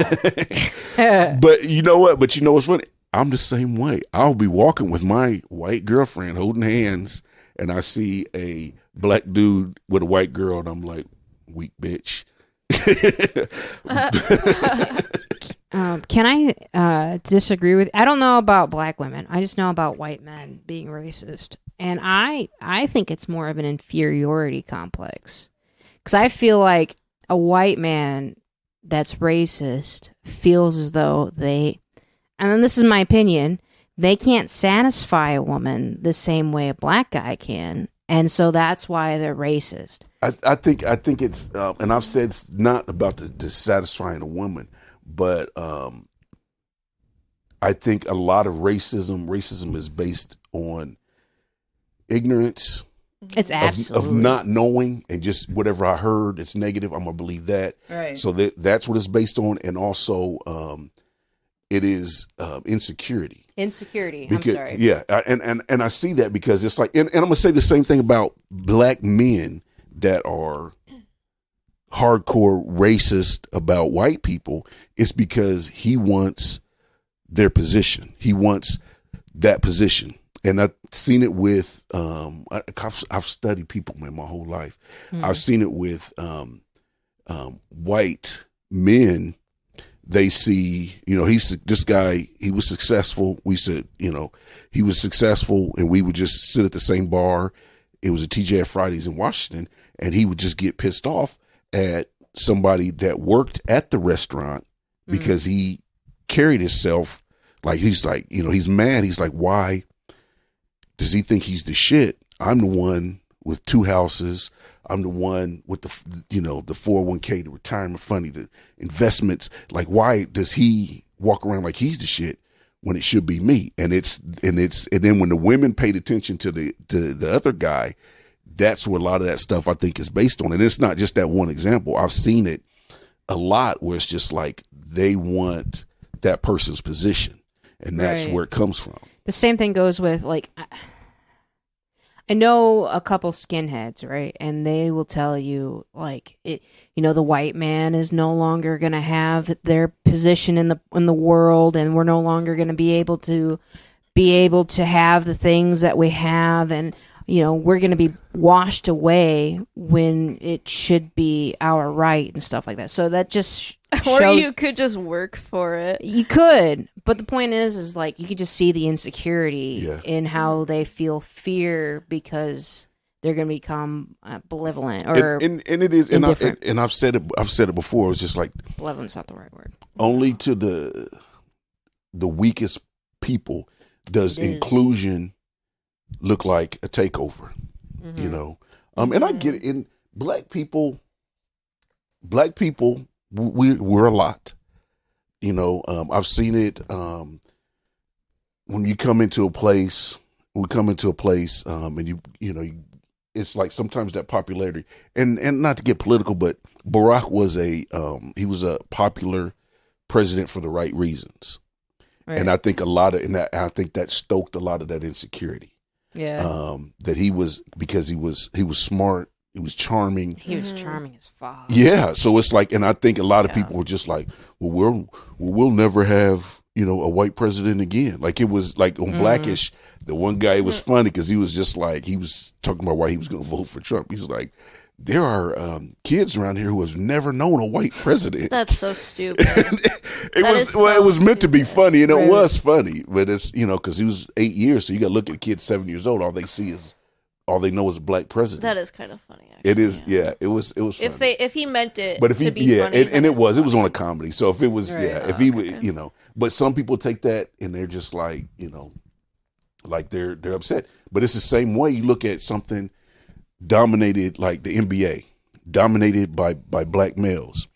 But you know what? But you know what's funny? I'm the same way. I'll be walking with my white girlfriend, holding hands, and I see a black dude with a white girl, and I'm like, weak bitch. Can I disagree with? I don't know about black women. I just know about white men being racist, and I think it's more of an inferiority complex, because I feel like a white man that's racist feels as though they, and then this is my opinion, they can't satisfy a woman the same way a black guy can, and so that's why they're racist. I think it's, and I've said it's not about the satisfying a woman, but I think a lot of racism is based on ignorance. It's absolutely of not knowing, and just whatever I heard, it's negative, I'm gonna believe that. Right. So that's what it's based on, and also it is insecurity. Insecurity. Because, I'm sorry. Yeah, and I see that because it's like, and I'm gonna say the same thing about black men that are hardcore racist about white people. It's because he wants their position. He wants that position. And I've seen it with, I've studied people, man, my whole life. I've seen it with white men they see, this guy, he was successful. We said, he was successful, and we would just sit at the same bar. It was a TGI Fridays in Washington, and he would just get pissed off at somebody that worked at the restaurant because he carried himself like, he's like, he's mad. He's like, why does he think he's the shit? I'm the one with 2 houses. I'm the one with the 401k, the retirement fund, the investments. Like, why does he walk around like he's the shit when it should be me? And then when the women paid attention to the other guy, that's where a lot of that stuff I think is based on. And it's not just that one example. I've seen it a lot where it's just like they want that person's position, and that's where it comes from. The same thing goes with, like, I know a couple skinheads, right? And they will tell you, like, the white man is no longer going to have their position in the world, and we're no longer going to be able to have the things that we have, and we're going to be washed away when it should be our right and stuff like that. So that just shows... Or you could just work for it. You could. But the point is like, you could just see the insecurity in how they feel fear because they're going to become malevolent or and it is, and I've said it before. It's just like, malevolent's not the right word. Only to the weakest people does inclusion look like a takeover, and I get it. In black people, we're a lot, I've seen it. When you come into a place, and it's like sometimes that popularity, and not to get political, but Barack was he was a popular president for the right reasons. Right. And I think I think that stoked a lot of that insecurity. Yeah. That he was, because he was smart, he was charming. He was charming as fuck. Yeah. So it's like, and I think a lot of people were just like, well, we'll never have, a white president again. Like, it was like on Blackish, the one guy, it was funny because he was just like, he was talking about why he was going to vote for Trump. He's like, there are kids around here who have never known a white president. That's so stupid. It was meant to be funny, and it was funny, but it's, because he was 8 years, so you got to look at a kid 7 years old. All they know is a black president. That is kind of funny. Actually, it is, yeah. It was funny. If he meant it, but if to be funny, and it was on a comedy. So if it was, if he would, okay. But some people take that and they're just like, like they're upset. But it's the same way you look at something dominated, like the NBA, dominated by black males.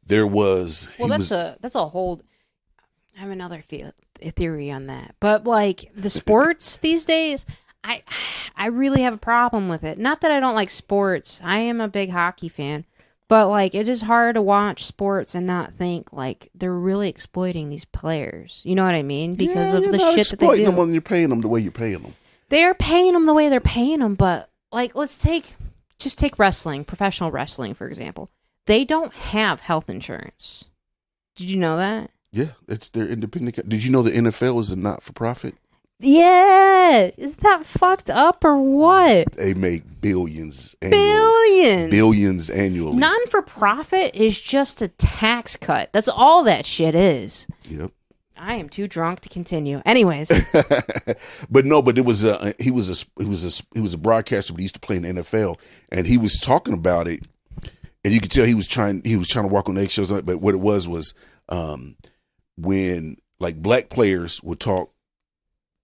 There was that's a whole. I have another theory on that, but like the sports these days, I really have a problem with it. Not that I don't like sports. I am a big hockey fan, but like it is hard to watch sports and not think like they're really exploiting these players. You know what I mean? Because of the shit that they do. Them when you're paying them the way you're paying them. They are paying them the way they're paying them, but like let's take wrestling, professional wrestling for example. They don't have health insurance. Did you know that? Yeah, it's their independent. Did you know the NFL is a not-for-profit? Yeah, is that fucked up or what? They make billions annually. Non-for-profit is just a tax cut. That's all that shit is. Yep. I am too drunk to continue. Anyways, but it was he was a broadcaster, but he used to play in the NFL, and he was talking about it, and you could tell he was trying to walk on eggshells. But what it was when like black players would talk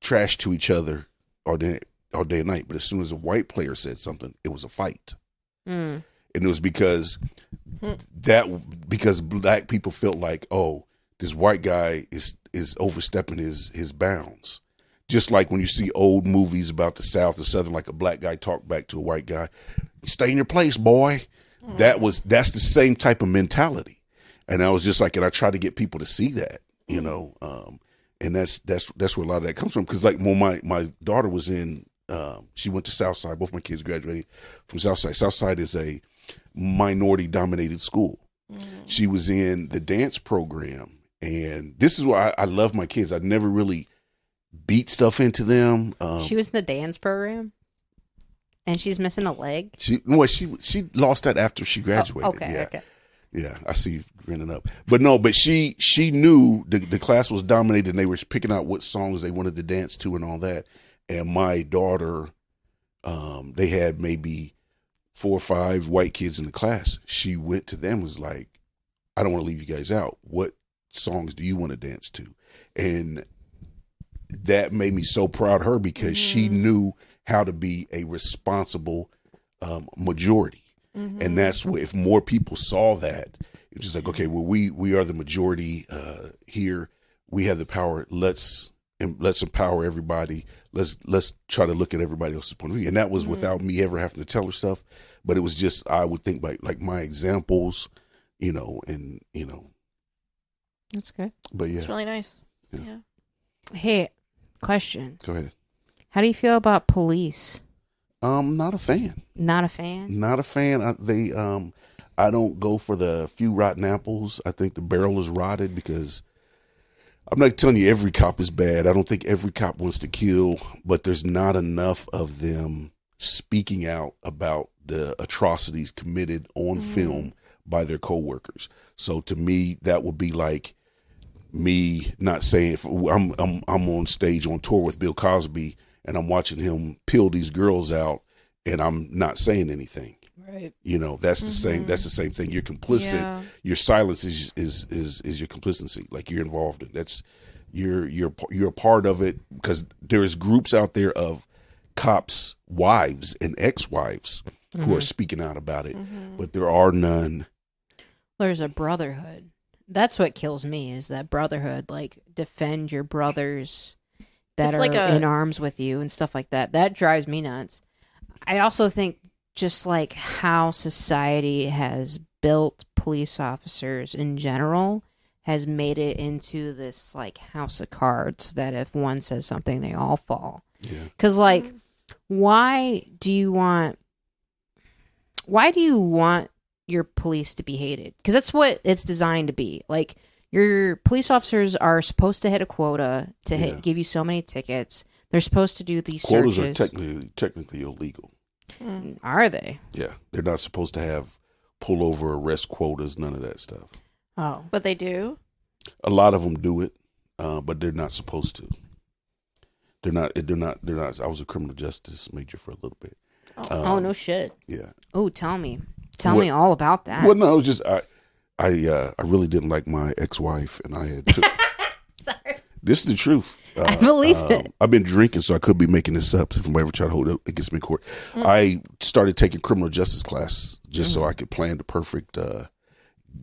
trash to each other all day and night, but as soon as a white player said something, it was a fight, and it was because black people felt like, oh, this white guy is overstepping his bounds. Just like when you see old movies about the South or Southern, like a black guy talk back to a white guy, stay in your place, boy. That's the same type of mentality. And I was just like, and I try to get people to see that, and that's where a lot of that comes from. Because like when my daughter was in, she went to Southside. Both my kids graduated from Southside. Southside is a minority dominated school. She was in the dance program, and this is why I love my kids. I never really beat stuff into them. She was in the dance program, and she's missing a leg. She lost that after she graduated. Okay. Yeah, I see you grinning up. But no, but she knew the class was dominated and they were picking out what songs they wanted to dance to and all that. And my daughter, they had maybe 4 or 5 white kids in the class. She went to them, was like, I don't want to leave you guys out. What songs do you want to dance to? And that made me so proud of her because she knew how to be a responsible majority. And that's what, if more people saw that, it's just like, okay, well, we are the majority here. We have the power. Let's empower everybody. Let's try to look at everybody else's point of view. And that was without me ever having to tell her stuff. But it was just, I would think like my examples, and That's good. But yeah, It's really nice. Yeah. Yeah. Hey, question. go ahead. How do you feel about police? Not a fan. Not a fan? Not a fan. I don't go for the few rotten apples. I think the barrel is rotted because I'm not telling you every cop is bad. I don't think every cop wants to kill, but there's not enough of them speaking out about the atrocities committed on film by their coworkers. So to me, that would be like me not saying, if I'm on stage on tour with Bill Cosby and I'm watching him peel these girls out and I'm not saying anything. Right. That's the same. That's the same thing. You're complicit. Yeah. Your silence is your complicity. Like you're involved in. That's you're a part of it because there's groups out there of cops' wives and ex-wives who are speaking out about it, but there are none. There's a brotherhood. That's what kills me is that brotherhood. Like, defend your brothers that It's are like in arms with you and stuff like that. That drives me nuts. I also think just like how society has built police officers in general has made it into this like house of cards that if one says something, they all fall. Yeah. Because like, why do you want your police to be hated? Because that's what it's designed to be. Like, your police officers are supposed to hit a quota to give you so many tickets. They're supposed to do these Quotas searches. are technically illegal. Are they? Yeah, they're not supposed to have pullover arrest quotas. None of that stuff. Oh, But they do. A lot of them do it, but they're not supposed to. They're not. I was a criminal justice major for a little bit. oh no shit. Yeah. Oh, tell me me all about that. Well, no, it was just I really didn't like my ex-wife, and I had. Sorry. This is the truth. I believe it. I've been drinking, so I could be making this up. If somebody ever try to hold it against me in court, I started taking criminal justice class just so I could plan the perfect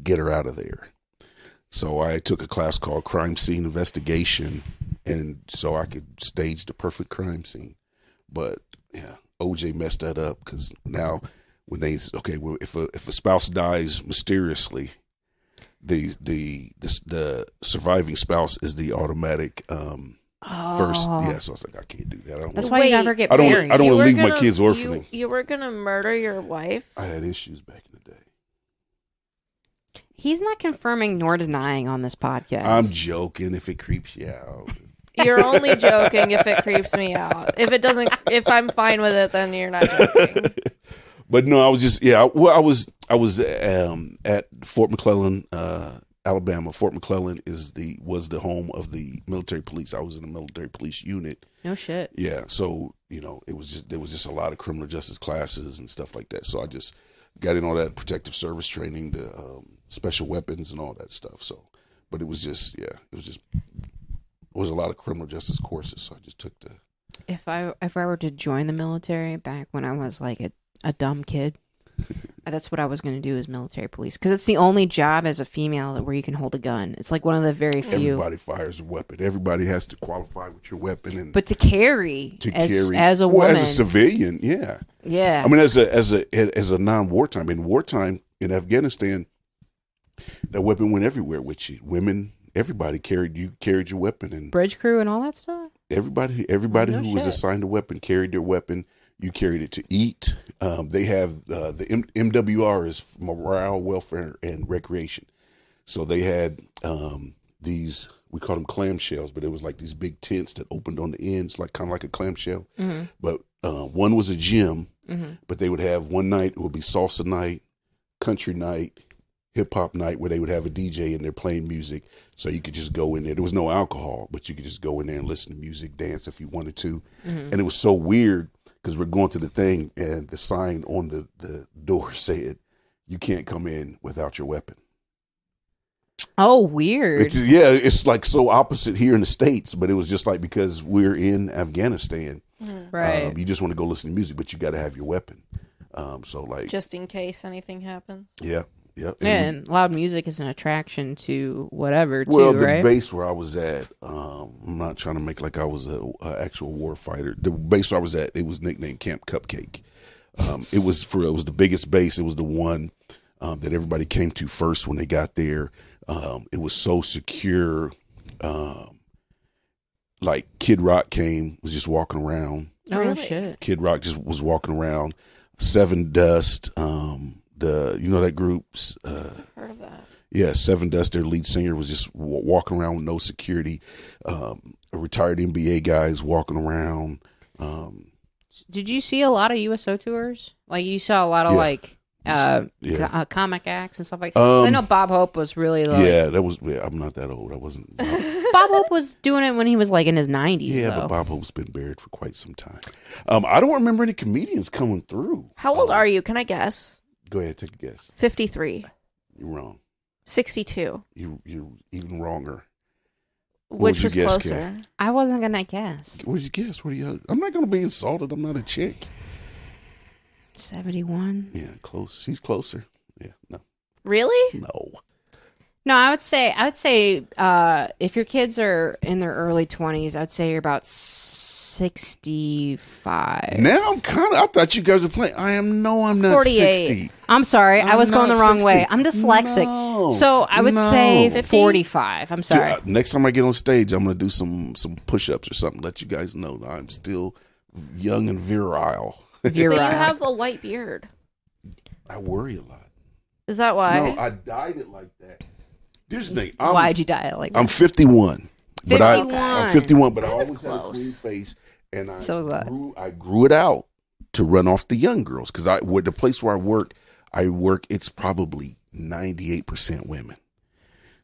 get her out of there. So I took a class called Crime Scene Investigation, and so I could stage the perfect crime scene. But yeah, OJ messed that up because now when if a spouse dies mysteriously, the surviving spouse is the automatic first. Yeah, so I was like, I can't do that. That's why you never get I don't married. want to were leave my gonna- kids orphaning. You were gonna murder your wife. I had issues back in the day. He's not confirming nor denying on this podcast. I'm joking. If it creeps you out. You're only joking if it creeps me out. If it doesn't, if I'm fine with it, then you're not joking. But no, I was just Well, I was at Fort McClellan, Alabama. Fort McClellan was the home of the military police. I was in a military police unit. No shit. Yeah, so there was just a lot of criminal justice classes and stuff like that. So I just got in all that protective service training, the special weapons and all that stuff. So, but it was a lot of criminal justice courses. So I just took the. If I were to join the military back when I was like a dumb kid, that's what I was going to do is military police because it's the only job as a female where you can hold a gun. It's like one of the very few. Everybody fires a weapon. Everybody has to qualify with your weapon, but to carry as a woman, as a civilian, yeah. I mean, as a non-wartime. In wartime in Afghanistan, that weapon went everywhere with you. Women, everybody carried your weapon, and bridge crew and all that stuff. Everybody who was assigned a weapon carried their weapon. You carried it to eat. They have the MWR is morale, welfare, and recreation. So they had these, we call them clamshells, but it was like these big tents that opened on the ends, like kind of like a clamshell. Mm-hmm. But one was a gym, but they would have one night, it would be salsa night, country night, hip hop night where they would have a DJ and they're playing music, so you could just go in there. There was no alcohol, but you could just go in there and listen to music, dance if you wanted to. And it was so weird because we're going to the thing and the sign on the door said, "You can't come in without your weapon." Oh, weird. It's like so opposite here in the States, but it was just like because we're in Afghanistan, Right. you just want to go listen to music, but you got to have your weapon. So like, Just in case anything happens. yeah. And loud music is an attraction to whatever, too, Well, the right? base where I was at, I'm not trying to make like I was a actual war fighter. The base where I was at, it was nicknamed Camp Cupcake. It was the biggest base. It was the one that everybody came to first when they got there. It was so secure. Like Kid Rock was just walking around. Oh, Really? shit. Kid Rock just was walking around. Seven Dust, that group's Heard of that. yeah, Seven Dust, their lead singer was just walking around with no security. A retired NBA guys walking around. Did you see a lot of USO tours? Like, you saw a lot of, comic acts and stuff like that? I know Bob Hope was really, I'm not that old. I wasn't. Bob Hope was doing it when he was, in his 90s, Yeah, though. but Bob Hope's been buried for quite some time. I don't remember any comedians coming through. How old are you? Can I guess? Go ahead, take a guess. 53. You're wrong. 62. You're even wronger. Which would was you guess, closer? I wasn't going to guess. What did you guess? I'm not going to be insulted. I'm not a chick. 71? Yeah, close. She's closer. Yeah, no. Really? No. No, I would say if your kids are in their early 20s, I'd say you're about 65. Now I thought you guys were playing. I'm not 48. 60. I'm sorry. I was going the wrong 60. way. I'm dyslexic. No, So I would say 50? 45. I'm sorry. Dude, next time I get on stage, I'm going to do some push-ups or something. Let you guys know that I'm still young and virile. You're But right. you have a white beard. I worry a lot. Is that why? No, I dyed it like that. Here's the thing. Why'd you die like that? I'm 51. 51. I'm 51, but I was always had a close. clean face, and So was that. I grew it out to run off the young girls because the place where I work, it's probably 98% women.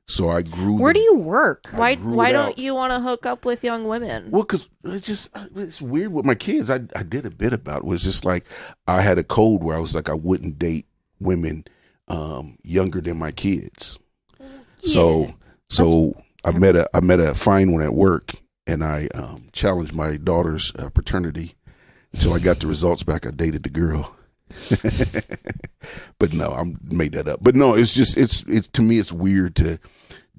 So I grew. Where do you work? Why grew why it don't out. you want to hook up with young women? Well, because it's weird with my kids. I did a bit about it. It was just like I had a code where I was like I wouldn't date women younger than my kids. So I met a fine one at work, and I challenged my daughter's paternity. Until I got the results back, I dated the girl. But no, I made that up. But no, it's just it's to me it's weird to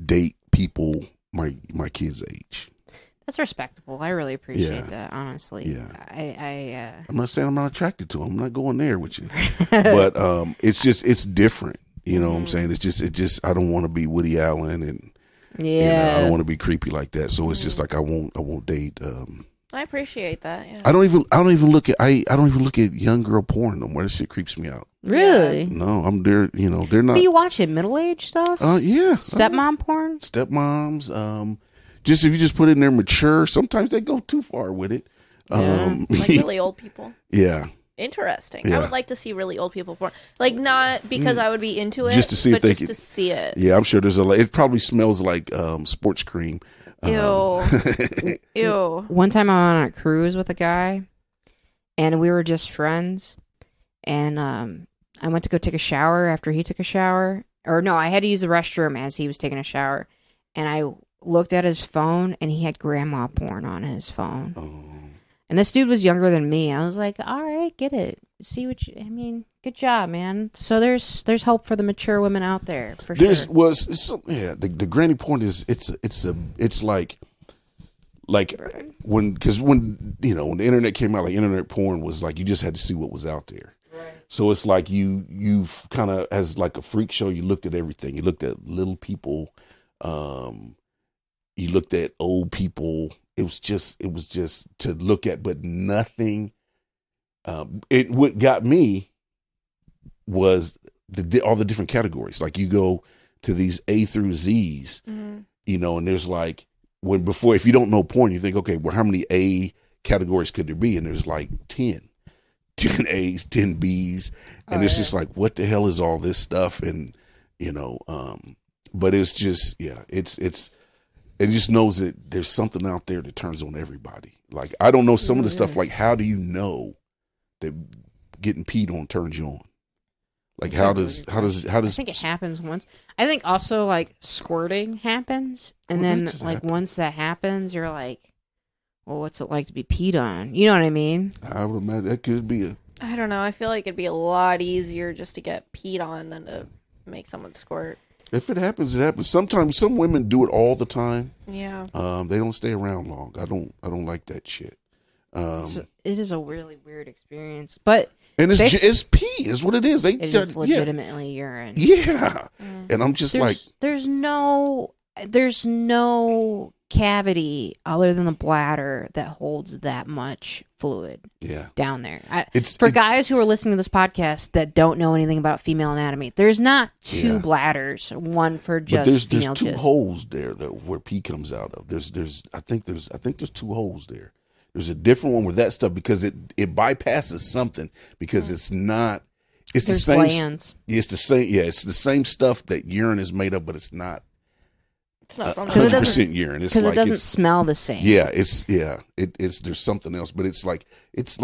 date people my kids' age. That's respectable. I really appreciate Yeah. that, honestly. Yeah. I'm not saying I'm not attracted to them. I'm not going there with you. But it's different. You know what I'm saying? It just I don't want to be Woody Allen and I don't want to be creepy like that. So it's just like I won't date. I appreciate that. Yeah. I don't even look at young girl porn no more. That shit creeps me out. Really? No, I'm there. You know, they're not. What do you watch it? Middle-aged stuff? Yeah. Stepmom porn? Stepmoms. Just if you just put in there mature, sometimes they go too far with it. Like really old people. Yeah. Interesting. Yeah. I would like to see really old people porn. Like not because I would be into it, Just to see but if they just could- to see it. Yeah, I'm sure there's it probably smells like sports cream. Ew. Ew. One time I went on a cruise with a guy, and we were just friends, and I went to go take a shower after he took a shower. Or no, I had to use the restroom as he was taking a shower, and I looked at his phone, and he had grandma porn on his phone. Oh. And this dude was younger than me. I was like, all right, get it. See what you, I mean, good job, man. So there's hope for the mature women out there, for sure. The granny porn is it's like when when the internet came out, like internet porn was like you just had to see what was out there. Right. So it's like you've kind of as like a freak show. You looked at everything. You looked at little people. You looked at old people. It was just to look at, but nothing. What got me was all the different categories. Like you go to these A through Z's, and there's like if you don't know porn, you think, okay, well, how many A categories could there be? And there's like 10 A's, 10 B's, and it's just like, what the hell is all this stuff? And you know. But it's just, it just knows that there's something out there that turns on everybody. Like, I don't know some of the stuff, like, how do you know that getting peed on turns you on? Like, how does I think it happens once. I think also, like, squirting happens, and Well, then, that just like, happens. once that happens, you're like, well, what's it like to be peed on? You know what I mean? I would imagine that could be a, I don't know. I feel like it'd be a lot easier just to get peed on than to make someone squirt. if it happens, it happens. Sometimes some women do it all the time. Yeah. They don't stay around long. I don't like that shit. So it is a really weird experience, but And it's pee is what it is. They it is legitimately urine. Yeah. And I'm just like, there's no cavity other than the bladder that holds that much fluid down there. Guys who are listening to this podcast that don't know anything about female anatomy, there's not two bladders, one for just there's female two jizz. holes there where pee comes out of. I think there's two holes there. There's a different one with that stuff because it bypasses something because it's not. It's There's the same. glands. It's the same. Yeah, it's the same stuff that urine is made of, but it's not. It's not from 100% urine. It's because like it doesn't smell the same. Yeah, it's there's something else, but it's like it's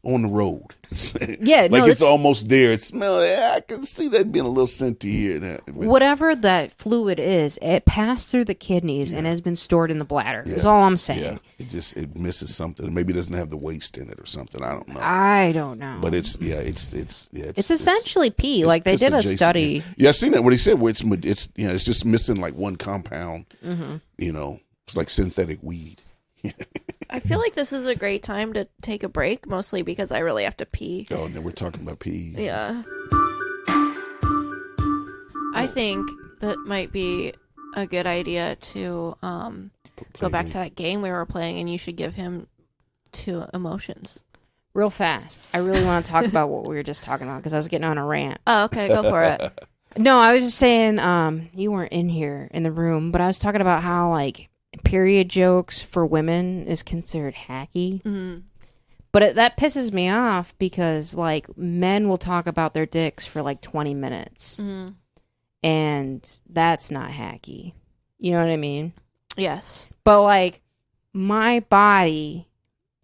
on the road. It's almost there. It smells. Yeah, I can see that being a little scenty here. And there. Whatever that fluid is, it passed through the kidneys and has been stored in the bladder. Is all I'm saying. Yeah, it misses something. Maybe it doesn't have the waste in it or something. I don't know. But it's essentially pee. Like they did a study. Yeah, I seen that. What he said, where it's just missing like one compound. Mm-hmm. You know, it's like synthetic weed. I feel like this is a great time to take a break, mostly because I really have to pee. Oh, and then we're talking about peas. Yeah. I think that might be a good idea to go back to that game we were playing, and you should give him 2 emotions. Real fast. I really want to talk about what we were just talking about because I was getting on a rant. Oh, okay, go for it. No, I was just saying you weren't in here in the room, but I was talking about how, like, period jokes for women is considered hacky. Mm-hmm. But that pisses me off because, like, men will talk about their dicks for, like, 20 minutes. Mm-hmm. And that's not hacky. You know what I mean? Yes. But, like, my body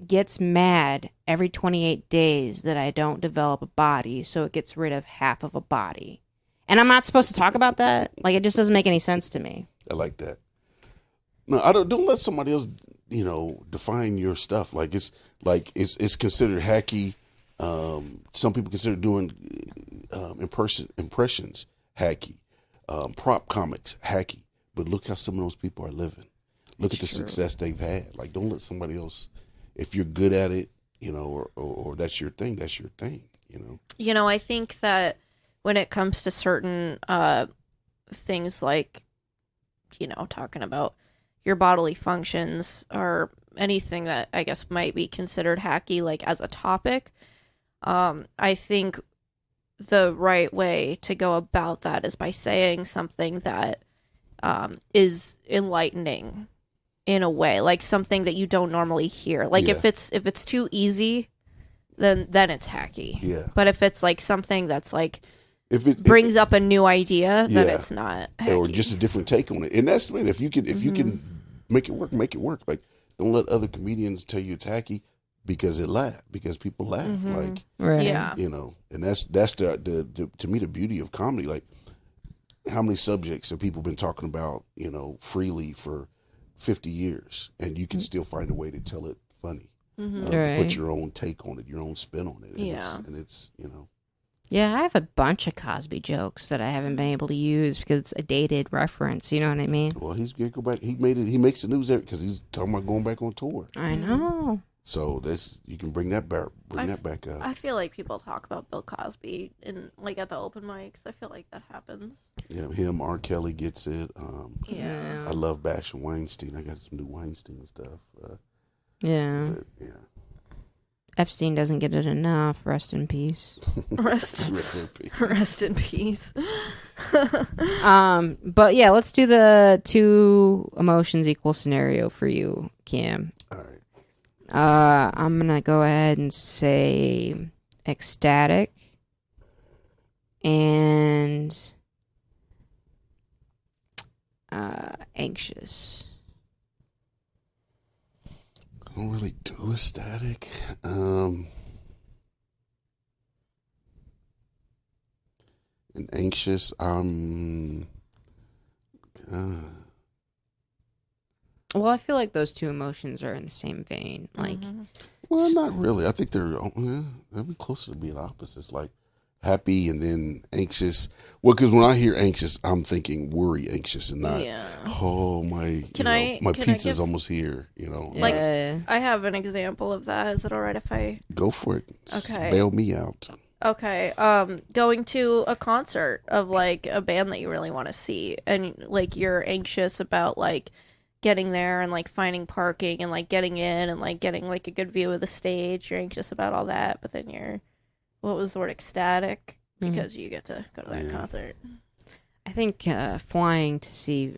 gets mad every 28 days that I don't develop a body, so it gets rid of half of a body. And I'm not supposed to talk about that? Like, it just doesn't make any sense to me. I like that. No, I don't let somebody else, define your stuff. Like it's considered hacky. Some people consider doing impressions hacky. Prop comics hacky. But look how some of those people are living. Look at the success they've had. Like, don't let somebody else, if you're good at it, or that's your thing, that's your thing, I think that when it comes to certain things like, talking about your bodily functions or anything that I guess might be considered hacky, like as a topic, I think the right way to go about that is by saying something that is enlightening in a way, like something that you don't normally hear. Like if it's too easy, then it's hacky. Yeah. But if it's like something that's like if it brings up a new idea, then it's not hacky. Or just a different take on it. And that's the thing. If you can make it work. Like, don't let other comedians tell you it's hacky because people laugh. Mm-hmm. Like, right. Yeah. And that's the to me the beauty of comedy. Like, how many subjects have people been talking about, freely for 50 years, and you can still find a way to tell it funny. Mm-hmm. Put your own take on it, your own spin on it. And it's Yeah, I have a bunch of Cosby jokes that I haven't been able to use because it's a dated reference. You know what I mean? Well, he's gonna go back. He makes the news because he's talking about going back on tour. I know. So you can bring that back. That back up. I feel like people talk about Bill Cosby in like at the open mics. I feel like that happens. Yeah, him. R. Kelly gets it. Yeah. I love bashing Weinstein. I got some new Weinstein stuff. Yeah. But, yeah. Epstein doesn't get it enough. Rest in peace. Rest in peace. But yeah, let's do the 2 emotions equal scenario for you, Cam. All right. I'm gonna go ahead and say ecstatic and anxious. I don't really do ecstatic. And anxious, Well, I feel like those two emotions are in the same vein. Like, well, not really. I think they'll be closer to being opposites, like happy and then anxious. Well, because when I hear anxious, I'm thinking worry anxious and not, oh, my my pizza's almost here, Like, I have an example of that. Is it all right if I... Go for it. Okay. Bail me out. Okay, going to a concert of, like, a band that you really want to see, and, like, you're anxious about, like, getting there and, like, finding parking and, like, getting in and, like, getting, like, a good view of the stage. You're anxious about all that, but then you're, what was the word, ecstatic? Because you get to go to that concert. I think flying to see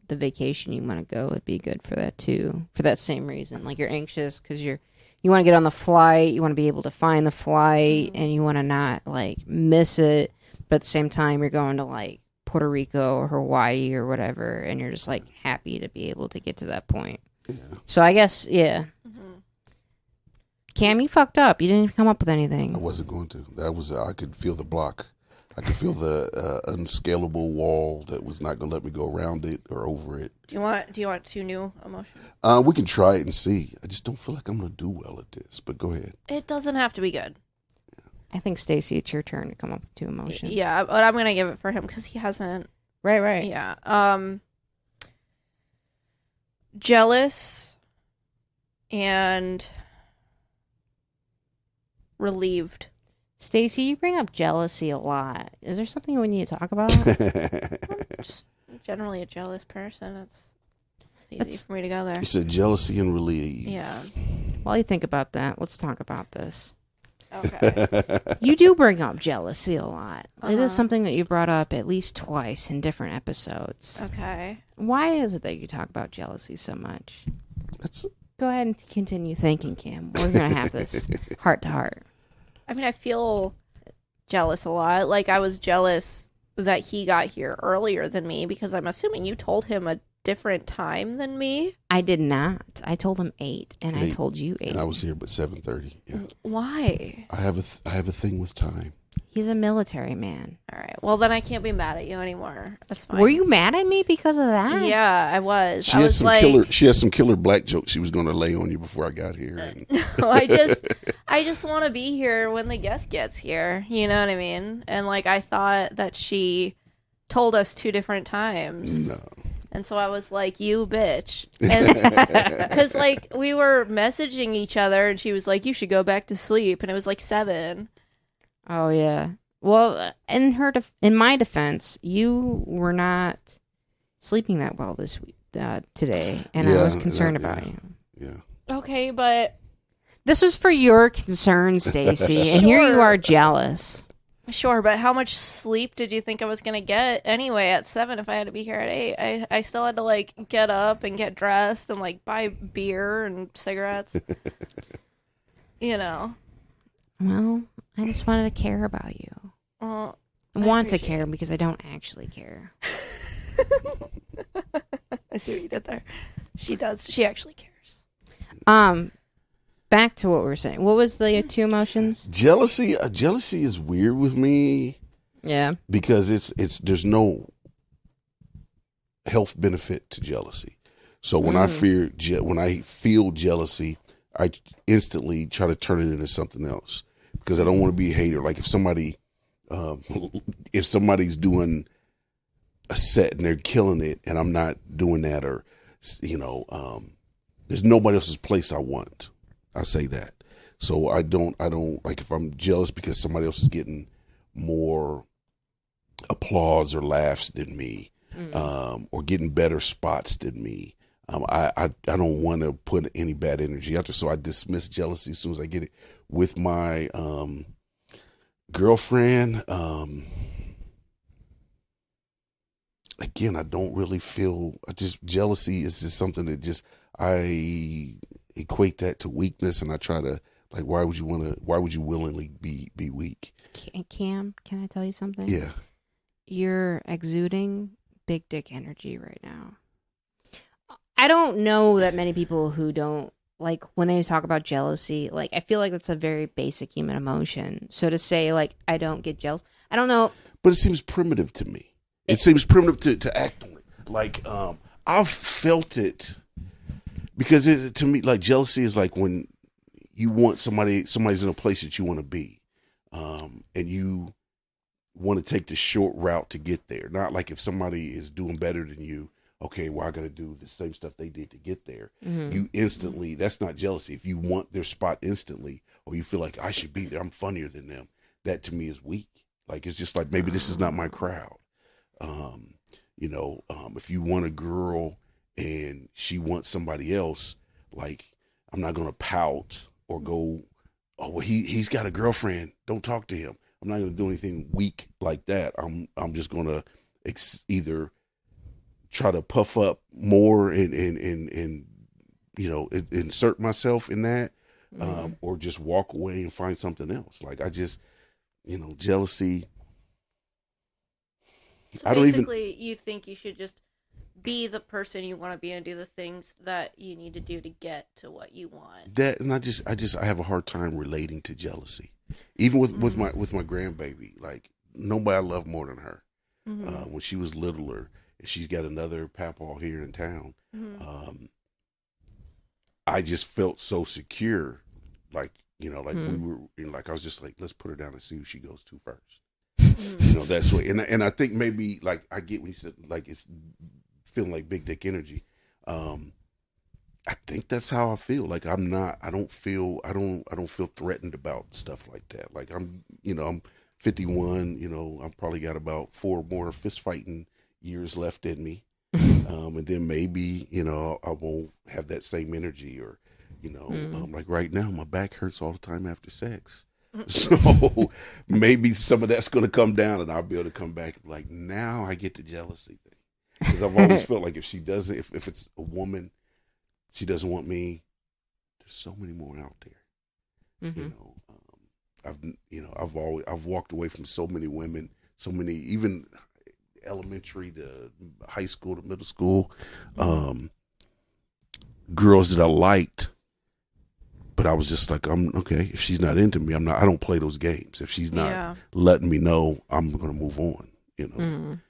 the vacation you want to go would be good for that, too, for that same reason. Like, you're anxious because you want to get on the flight, you want to be able to find the flight, and you want to not, like, miss it. But at the same time, you're going to, like, Puerto Rico or Hawaii or whatever, and you're just, like, happy to be able to get to that point. Yeah. So I guess, yeah. Cam, you fucked up. You didn't even come up with anything. I wasn't going to. I could feel the block. I could feel the unscalable wall that was not going to let me go around it or over it. Do you want two new emotions? We can try it and see. I just don't feel like I'm going to do well at this, but go ahead. It doesn't have to be good. I think, Stacey, it's your turn to come up with two emotions. Yeah, but I'm going to give it for him because he hasn't. Right. Yeah. Jealous and relieved. Stacey, you bring up jealousy a lot. Is there something we need to talk about? I'm just generally a jealous person. It's easy for me to go there. You said jealousy and relief. Yeah. While you think about that, let's talk about this. Okay. You do bring up jealousy a lot. It is something that you brought up at least twice in different episodes. Okay. Why is it that you talk about jealousy so much? Go ahead and continue thinking, Cam. We're going to have this heart to heart. I mean, I feel jealous a lot. Like, I was jealous that he got here earlier than me because I'm assuming you told him a different time than me. I did not. I told him 8, and I told you 8. And I was here but 7:30. Yeah. Why? I have a thing with time. He's a military man. All right. Well, then I can't be mad at you anymore. That's fine. Were you mad at me because of that? Yeah, I was. She has some killer black jokes she was going to lay on you before I got here. And... No, I just want to be here when the guest gets here. You know what I mean? And, like, I thought that she told us 2 different times. No. And so I was like, you bitch. Because, like, we were messaging each other, and she was like, you should go back to sleep. And it was like 7. Oh, yeah. Well, in my defense, you were not sleeping that well this week, today, and I was concerned about you. Yeah. Okay, but... This was for your concern, Stacey, and here you are jealous. Sure, but how much sleep did you think I was going to get anyway at 7 if I had to be here at 8? I still had to, like, get up and get dressed and, like, buy beer and cigarettes. You know. Well, I just wanted to care about you. Well, I want to care because I don't actually care. I see what you did there. She does. She actually cares. Back to what we were saying. What was the 2 emotions? Jealousy. Jealousy is weird with me. Yeah. Because there's no health benefit to jealousy. So when I feel jealousy, I instantly try to turn it into something else because I don't want to be a hater. Like if somebody's doing a set and they're killing it and I'm not doing that, or there's nobody else's place I want. I say that. So I don't like if I'm jealous because somebody else is getting more applause or laughs than me, or getting better spots than me. I don't want to put any bad energy out there, so I dismiss jealousy as soon as I get it. With my girlfriend, again, I don't really feel. Jealousy is just something that I equate that to weakness, and I try to why would you willingly be weak? Cam, can I tell you something? Yeah. You're exuding big dick energy right now. I don't know that many people who don't, like, when they talk about jealousy, like, I feel like that's a very basic human emotion. So to say, like, I don't get jealous, I don't know. But it seems primitive to me. It seems primitive to act on it. Like, I've felt it because to me, like, jealousy is like when you want somebody's in a place that you want to be, and you want to take the short route to get there. Not like if somebody is doing better than you, okay, well, I got to do the same stuff they did to get there. You instantly, that's not jealousy. If you want their spot instantly, or you feel like I should be there, I'm funnier than them, that to me is weak. Like, it's just like, maybe this is not my crowd. If you want a girl and she wants somebody else, like, I'm not going to pout or go, oh, well, he's got a girlfriend, don't talk to him. I'm not going to do anything weak like that. I'm just going to either try to puff up more and insert myself in that, or just walk away and find something else. Like, I just, jealousy. So I don't basically, you think you should just be the person you want to be and do the things that you need to do to get to what you want. That, and I have a hard time relating to jealousy, even with my grandbaby. Like, nobody I love more than her. When she was littler, and she's got another papaw here in town. I just felt so secure, like, we were, like, I was just like, let's put her down and see who she goes to first. That's what, and I think maybe, like, I get when you said, like, it's feeling like big dick energy. I think that's how I feel. Like, I don't feel threatened about stuff like that. Like, I'm 51, I've probably got about 4 more fist fighting years left in me. And then maybe, I won't have that same energy, or, like right now, my back hurts all the time after sex. So maybe some of that's going to come down, and I'll be able to come back and be like, now I get the jealousy thing. Because I've always felt like if she doesn't, if it's a woman, she doesn't want me, there's so many more out there. I've walked away from so many women, so many, even elementary to high school to middle school, girls that I liked, but I was just like, I'm okay. If she's not into me, I don't play those games. If she's not letting me know, I'm going to move on.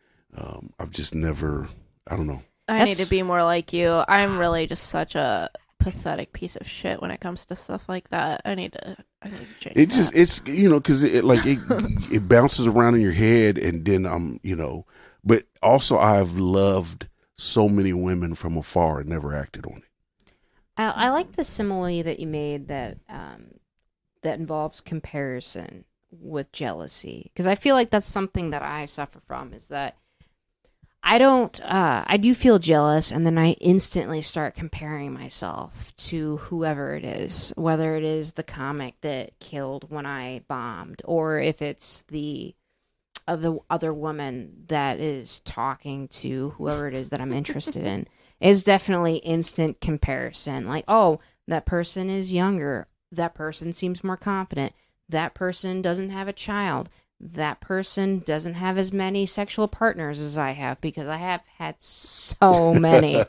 I've just never, I don't know. I need to be more like you. I'm really just such a pathetic piece of shit when it comes to stuff like that. I need to change it. That. It's because it bounces around in your head, and then but also I've loved so many women from afar and never acted on it. I like the simile that you made that involves comparison with jealousy, because I feel like that's something that I suffer from, is that I do feel jealous, and then I instantly start comparing myself to whoever it is, whether it is the comic that killed when I bombed, or if it's the other woman that is talking to whoever it is that I'm interested in. Is definitely instant comparison. Like, oh, that person is younger. That person seems more confident. That person doesn't have a child. That person doesn't have as many sexual partners as I have, because I have had so many.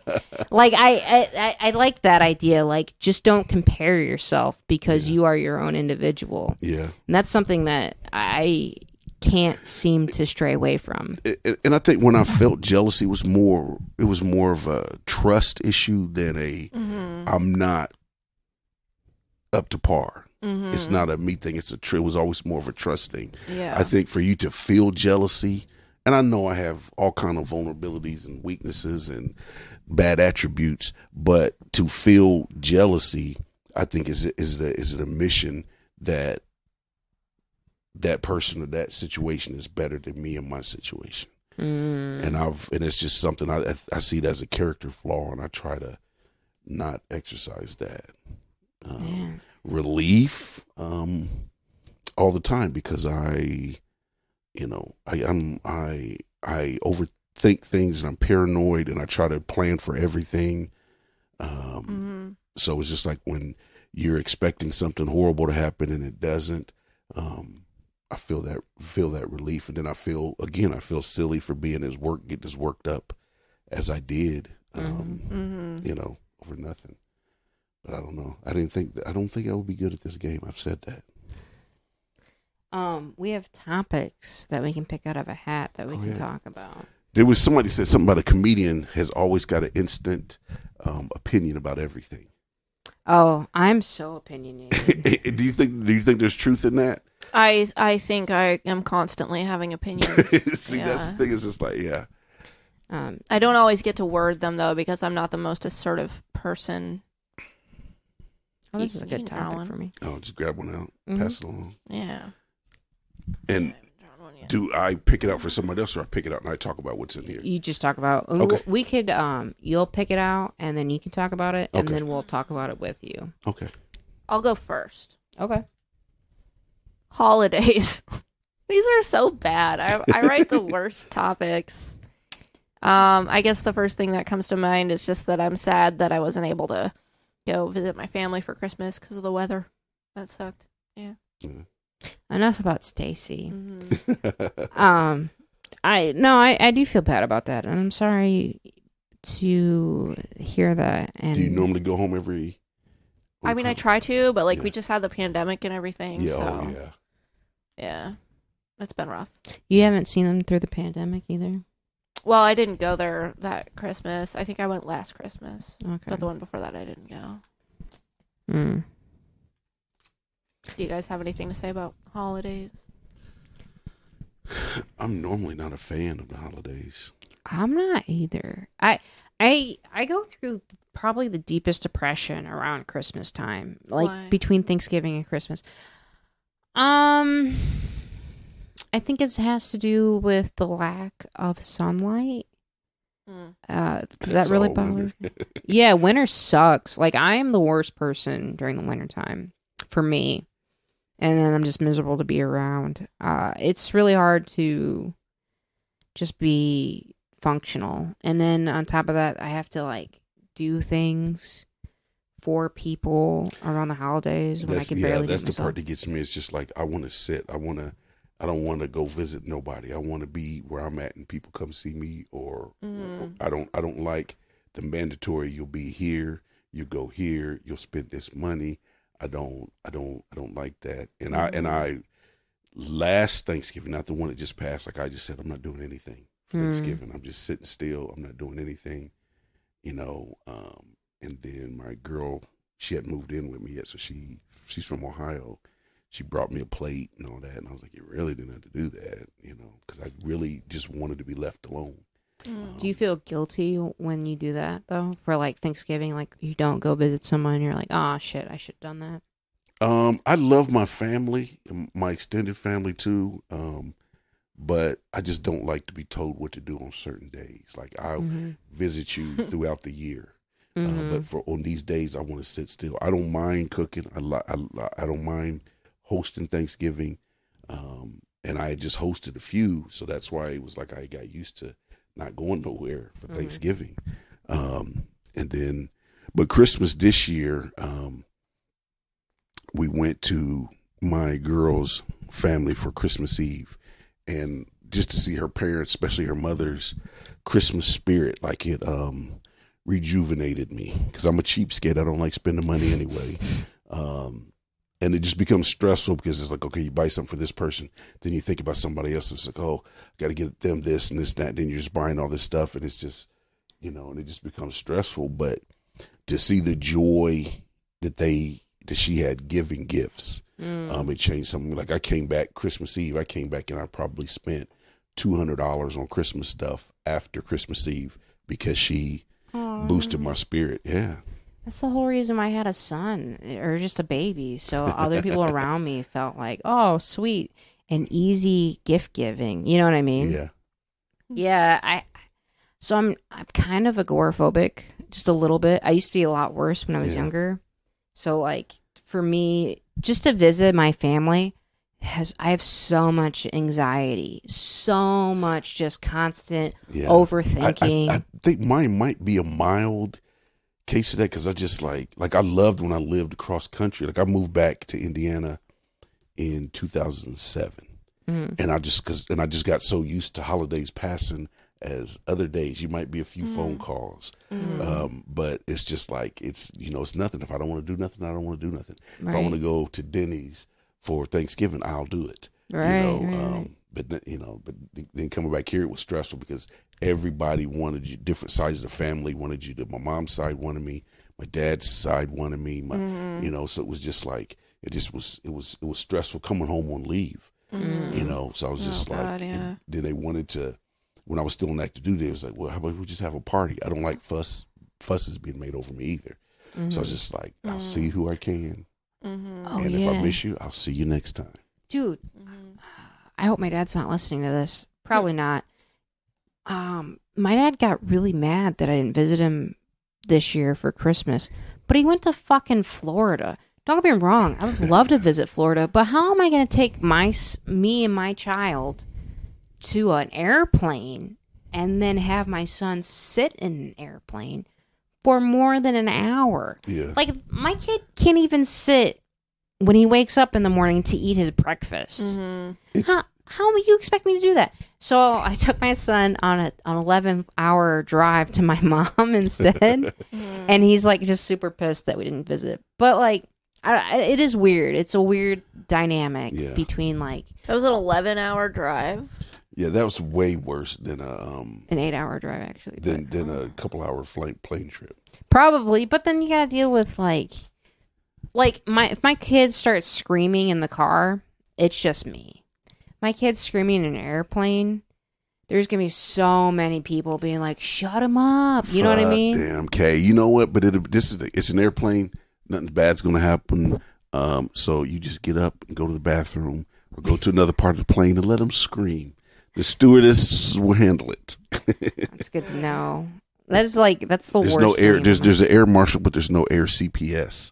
Like, I like that idea. Like, just don't compare yourself, because you are your own individual. Yeah. And that's something that I can't seem to stray away from. And I think when I felt jealousy, it was more of a trust issue than I'm not up to par. It's not a me thing. It was always more of a trust thing. Yeah. I think for you to feel jealousy, and I know I have all kind of vulnerabilities and weaknesses and bad attributes, but to feel jealousy, I think is an admission that person or that situation is better than me in my situation. And it's just something I see it as a character flaw, and I try to not exercise that. Relief, all the time, because I overthink things, and I'm paranoid, and I try to plan for everything. So it's just like when you're expecting something horrible to happen and it doesn't, I feel that relief, and then I feel silly for being getting as worked up as I did, you know, over nothing. But I don't know. I don't think I would be good at this game. I've said that. We have topics that we can pick out of a hat that we can talk about. There was somebody said something about a comedian has always got an instant opinion about everything. Oh, I'm so opinionated. Do you think there's truth in that? I think I am constantly having opinions. See, that's the thing. Is just like, yeah. I don't always get to word them though because I'm not the most assertive person. Oh, this is a good topic for me. Oh, just grab one out, pass it along. Yeah. And do I pick it out for somebody else, or I pick it out and I talk about what's in here? You just talk about. Okay. We could. You'll pick it out, and then you can talk about it, and then we'll talk about it with you. Okay. I'll go first. Okay. Holidays. These are so bad. I write the worst topics. I guess the first thing that comes to mind is just that I'm sad that I wasn't able to go visit my family for Christmas because of the weather. That sucked. Yeah. Enough about Stacey. Mm-hmm. I do feel bad about that, and I'm sorry to hear that. And do you normally go home every? I mean, I try to, but we just had the pandemic and everything. Yeah, so. Yeah, it's been rough. You haven't seen them through the pandemic either? Well, I didn't go there that Christmas. I think I went last Christmas. Okay. But the one before that, I didn't go. Do you guys have anything to say about holidays? I'm normally not a fan of the holidays. I'm not either. I go through probably the deepest depression around Christmas time, Why? Between Thanksgiving and Christmas. I think it has to do with the lack of sunlight. Because that really bothers me. Yeah, winter sucks. I am the worst person during the winter time for me. And then I'm just miserable to be around. It's really hard to just be functional. And then on top of that, I have to do things for people around the holidays when I can barely do that's myself. The part that gets me. It's just I want to sit. I don't want to go visit nobody. I want to be where I'm at and people come see me. Or I don't like the mandatory. You'll be here. You go here. You'll spend this money. I don't like that. And I last Thanksgiving, not the one that just passed. I just said, I'm not doing anything for Thanksgiving. I'm just sitting still. I'm not doing anything. And then my girl, she hadn't moved in with me yet, so she's from Ohio. She brought me a plate and all that, and I was like, you really didn't have to do that, because I really just wanted to be left alone. Do you feel guilty when you do that, though? For, Thanksgiving, you don't go visit someone, and you're like, oh, shit, I should have done that? I love my family, my extended family, too, but I just don't like to be told what to do on certain days. I'll visit you throughout the year. But on these days, I want to sit still. I don't mind cooking. I don't mind hosting Thanksgiving, and I had just hosted a few, so that's why it was I got used to not going nowhere for Thanksgiving. But Christmas this year, we went to my girl's family for Christmas Eve, and just to see her parents, especially her mother's Christmas spirit, it rejuvenated me, because I'm a cheapskate. I don't like spending money anyway. And it just becomes stressful because it's okay, you buy something for this person, then you think about somebody else. It's oh, I got to get them this and this and that. Then you're just buying all this stuff, and it's just, and it just becomes stressful. But to see the joy that she had giving gifts, it changed something. I came back Christmas Eve. I came back and I probably spent $200 on Christmas stuff after Christmas Eve because she boosted my spirit. Yeah. That's the whole reason why I had a son or just a baby. So other people around me felt like, oh, sweet and easy gift giving. You know what I mean? Yeah. Yeah. I'm kind of agoraphobic, just a little bit. I used to be a lot worse when I was younger. So for me, just to visit my family I have so much anxiety, so much just constant overthinking. I think mine might be a mild case of that, because I just I loved when I lived across country. I moved back to Indiana in 2007. Mm. And I just got so used to holidays passing as other days. You might be a few phone calls, but it's just like it's nothing. If I don't want to do nothing, I don't want to do nothing. Right. If I want to go to Denny's for Thanksgiving, I'll do it. Right. But then coming back here, it was stressful because everybody wanted you. Different sides of the family wanted you. My mom's side wanted me. My dad's side wanted me. So it was just like it was stressful coming home on leave. So I was just then they wanted to. When I was still on active duty, it was like, well, how about we just have a party? I don't like fusses being made over me either. So I was just like, I'll see who I can. And if I miss you, I'll see you next time. Dude, I hope my dad's not listening to this. Probably not. My dad got really mad that I didn't visit him this year for Christmas, but he went to fucking Florida. Don't get me wrong, I would love to visit Florida, but how am I going to take me and my child to an airplane and then have my son sit in an airplane for more than an hour? Yeah. Like, my kid can't even sit when he wakes up in the morning to eat his breakfast. How would you expect me to do that? So I took my son on an 11-hour drive to my mom instead. And he's like just super pissed that we didn't visit. But like, it is weird. It's a weird dynamic between like... That was an 11-hour drive. Yeah, that was way worse than an 8-hour drive, actually. Than a couple-hour plane trip. Probably, but then you got to deal with if my kids start screaming in the car, it's just me. My kids screaming in an airplane, there's gonna be so many people being like, "Shut them up," you know what I mean? Damn, Kay. You know what? But it's an airplane. Nothing bad's gonna happen. So you just get up and go to the bathroom or go to another part of the plane and let them scream. The stewardess will handle it. That's good to know. That's the worst. There's no air. There's an air marshal, but there's no air CPS.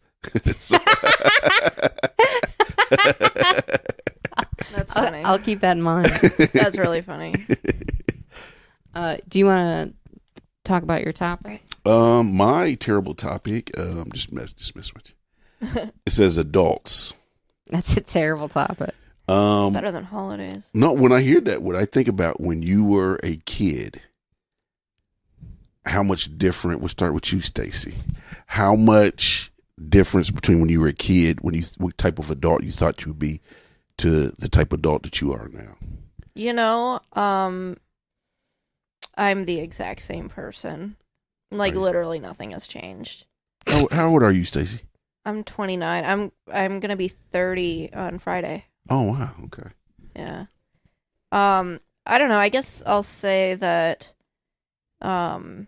That's funny. I'll keep that in mind. That's really funny. Do you want to talk about your topic? My terrible topic. Just mess with you. It says adults. That's a terrible topic. Better than holidays. No, when I hear that, what I think about when you were a kid, how much different, we'll start with you, Stacey. How much difference between when you were a kid, what type of adult you thought you would be to the type of adult that you are now? I'm the exact same person. Like, literally nothing has changed. How old are you, Stacey? I'm 29. I'm going to be 30 on Friday. Oh, wow. Okay. Yeah. I don't know. I guess I'll say that I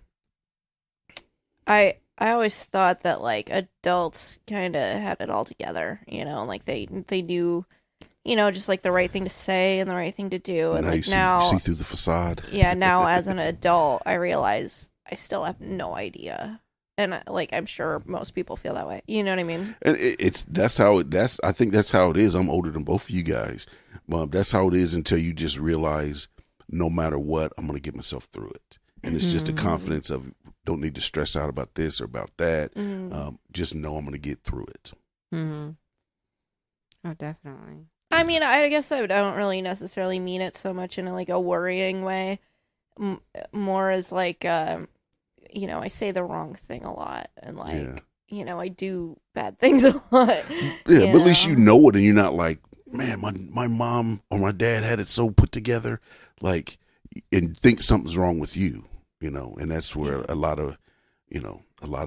always thought that like adults kind of had it all together, like they knew, just like the right thing to say and the right thing to do. And like now you see through the facade. Yeah. Now as an adult, I realize I still have no idea. And I'm sure most people feel that way. You know what I mean? And I think that's how it is. I'm older than both of you guys. That's how it is until you just realize no matter what, I'm going to get myself through it. And it's just a confidence of don't need to stress out about this or about that. Just know I'm going to get through it. Mm-hmm. Oh, definitely. I mean, I guess I don't really necessarily mean it so much in a worrying way. More as I say the wrong thing a lot, and I do bad things a lot. Yeah, but at least you know it, and you're not like, man, my mom or my dad had it so put together, and think something's wrong with you, and that's where a lot of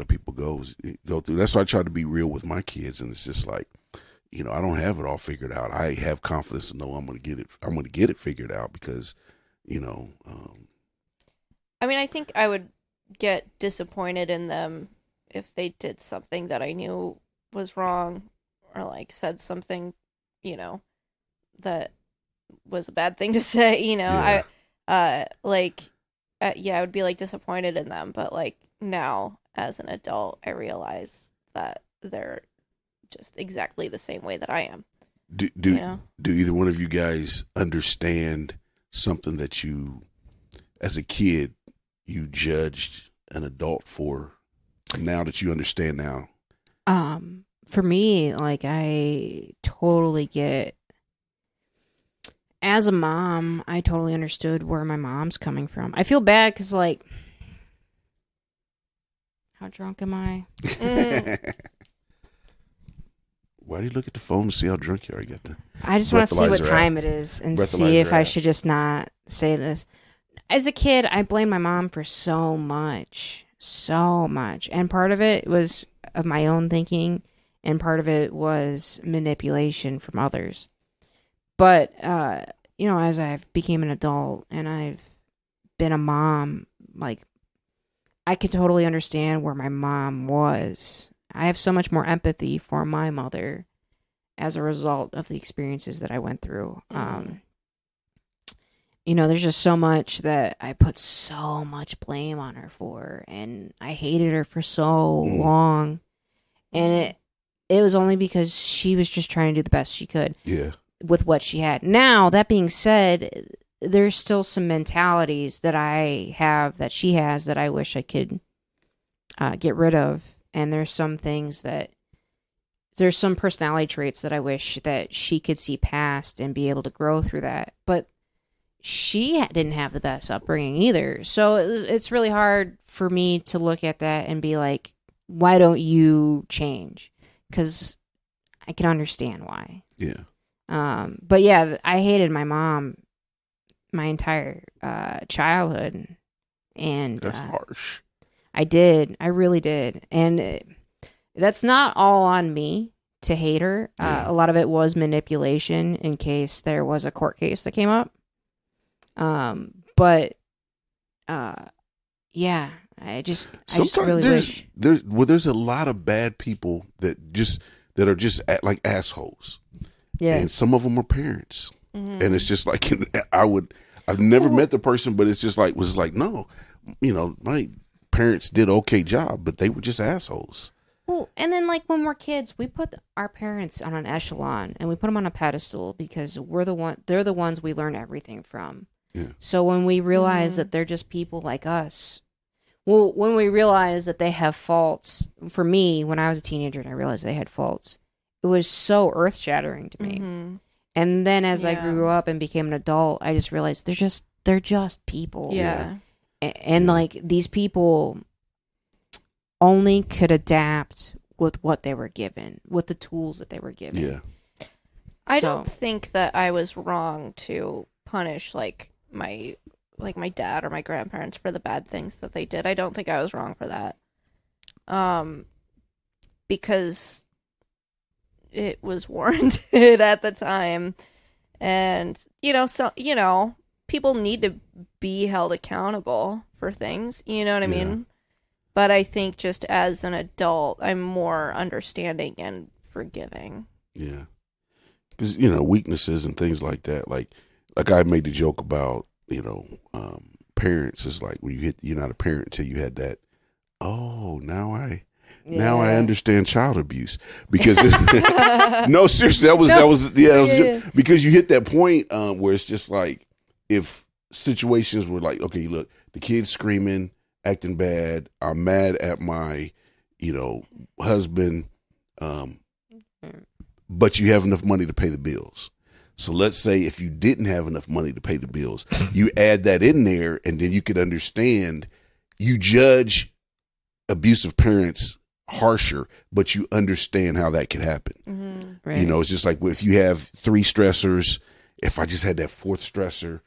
people go through. That's why I try to be real with my kids, and it's just like, I don't have it all figured out. I have confidence to know I'm going to get it. I'm going to get it figured out because, I mean, I think I would get disappointed in them if they did something that I knew was wrong or said something, that was a bad thing to say, Yeah. I would be disappointed in them, but now as an adult, I realize that they're just exactly the same way that I am. Do either one of you guys understand something that you, as a kid, you judged an adult for, now that you understand now? For me, I totally get as a mom, I totally understood where my mom's coming from. I feel bad because, like, how drunk am I? Why do you look at the phone to see how drunk you are? I just want to see what time it is and see if I should just not say this. As a kid, I blamed my mom for so much. And part of it was of my own thinking, and part of it was manipulation from others. But, as I've became an adult and I've been a mom, like, I could totally understand where my mom was. I have so much more empathy for my mother as a result of the experiences that I went through. There's just so much that I put so much blame on her for, and I hated her for so long. And it was only because she was just trying to do the best she could with what she had. Now, that being said, there's still some mentalities that I have that she has that I wish I could get rid of. And there's some personality traits that I wish that she could see past and be able to grow through that. But she didn't have the best upbringing either. So it's really hard for me to look at that and be like, why don't you change? Because I can understand why. Yeah. But yeah, I hated my mom my entire childhood. And that's harsh. I did. I really did. And that's not all on me to hate her. A lot of it was manipulation in case there was a court case that came up. I just really wish. There's a lot of bad people that are just like assholes. Yeah. And some of them are parents. Mm-hmm. And it's just like, I've never met the person, but it's just like, no, my parents did okay job, but they were just assholes. Well, and then like when we're kids, we put our parents on an echelon and we put them on a pedestal because they're the ones we learn everything from. Yeah. So when we realize that they're just people like us, when we realize that they have faults, for me, when I was a teenager and I realized they had faults, it was so earth-shattering to me. Mm-hmm. And then as I grew up and became an adult, I just realized they're just people. Yeah. And like these people only could adapt with what they were given, with the tools that they were given. Yeah. I don't think that I was wrong to punish my dad or my grandparents for the bad things that they did. I don't think I was wrong for that. Because it was warranted at the time. And, people need to be held accountable for things. You know what I mean? But I think just as an adult, I'm more understanding and forgiving. Yeah. Because, weaknesses and things like that. Like I made the joke about, parents is like when you're not a parent until you had that. Oh, now I understand child abuse because no, seriously, that was because you hit that point where it's just like if situations were like, okay, look, the kid's screaming, acting bad, I'm mad at my, husband, but you have enough money to pay the bills. So let's say if you didn't have enough money to pay the bills, you add that in there, and then you could understand. You judge abusive parents harsher, but you understand how that could happen. Mm-hmm. Right. It's just like if you have 3 stressors, if I just had that 4th stressor,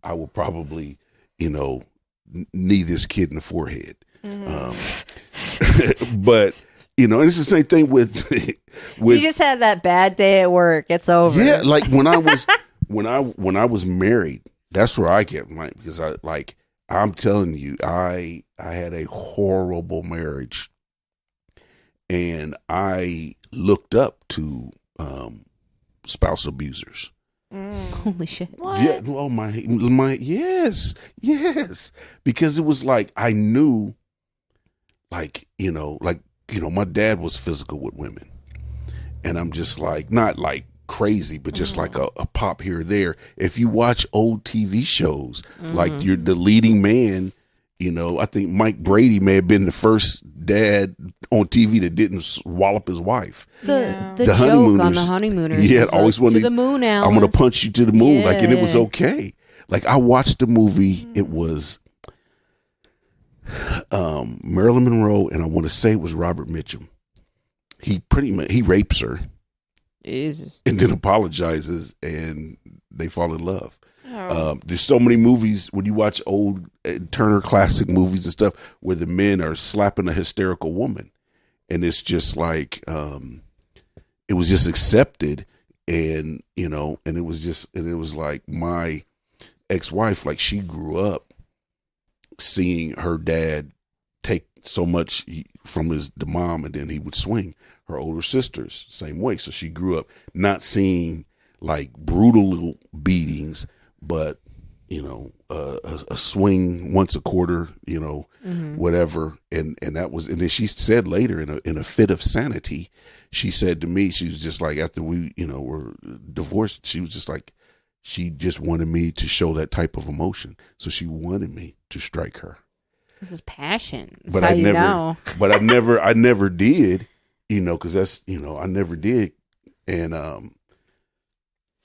I would probably, knee this kid in the forehead. Mm-hmm. But and it's the same thing with you just had that bad day at work. It's over. Yeah, like when I was married, that's where I get mine because I'm telling you, I had a horrible marriage, and I looked up to spouse abusers. Holy shit! What? Yeah. Oh my yes, because it was like I knew, my dad was physical with women, and I'm just like not like crazy, but just like a pop here or there. If you watch old TV shows, like you're the leading man You know, I think Mike Brady may have been the first dad on TV that didn't wallop his wife. The The joke honeymooners. on the honeymooners. Yeah, was always to wanted the moon, Alice. I'm going to punch you to the moon. Yeah, like, and it was yeah. okay. Like, I watched the movie. It was Marilyn Monroe, and I want to say it was Robert Mitchum. He pretty much, he rapes her. Jesus. And then apologizes, and they fall in love. Oh. There's so many movies when you watch old Turner classic movies and stuff where the men are slapping a hysterical woman, and it's just like it was just accepted, and you know, and it was like my ex-wife, like she grew up seeing her dad take so much from the mom, and then he would swing. Her older sisters same way, so she grew up not seeing like brutal beatings, but you know, a swing once a quarter, you know, whatever. And that was, and then she said later in a fit of sanity, she said to me, she was just like, after we, you know, were divorced, she was just like, she just wanted me to show that type of emotion. So she wanted me to strike her. This is passion. That's But how I you never, know. but I never did, you know, cause that's, you know, I never did. And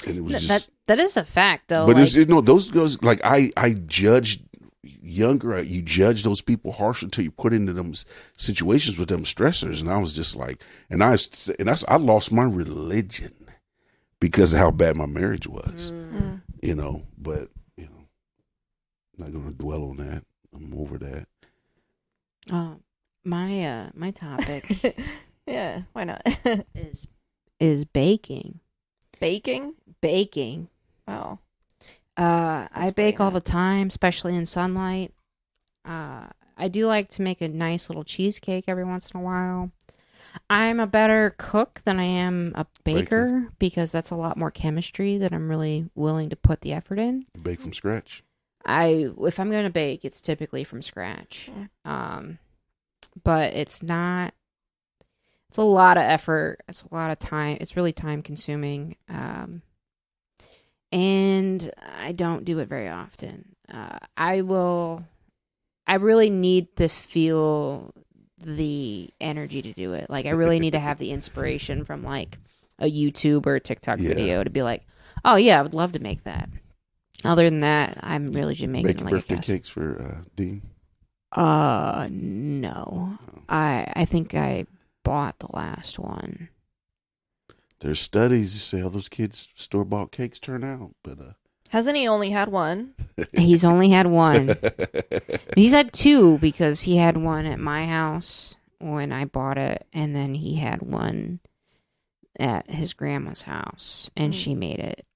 it was just, That is a fact, though. but like, it's, you know, those goes like I judged younger. You judge those people harsh until you put into them situations with them stressors, and I was just like, I lost my religion because of how bad my marriage was, you know. But you know, not gonna dwell on that. I'm over that. my topic Yeah, why not? is baking. Baking? Wow. I bake all the time, especially in sunlight. I do like to make a nice little cheesecake every once in a while. I'm a better cook than I am a baker because that's a lot more chemistry that I'm really willing to put the effort in. Bake from scratch. If I'm going to bake, it's typically from scratch. But it's not. It's a lot of effort. It's a lot of time. It's really time consuming. And I don't do it very often. I really need to feel the energy to do it. Like, I really need to have the inspiration from like a YouTube or a TikTok video to be like, oh yeah, I would love to make that. Other than that, I'm really just making Baking like birthday a cakes for Dean. No. I think I bought the last one. There's studies that say how those kids store-bought cakes turn out, but Hasn't he only had one? He's only had one. He's had two because he had one at my house when I bought it, and then he had one at his grandma's house, and she made it.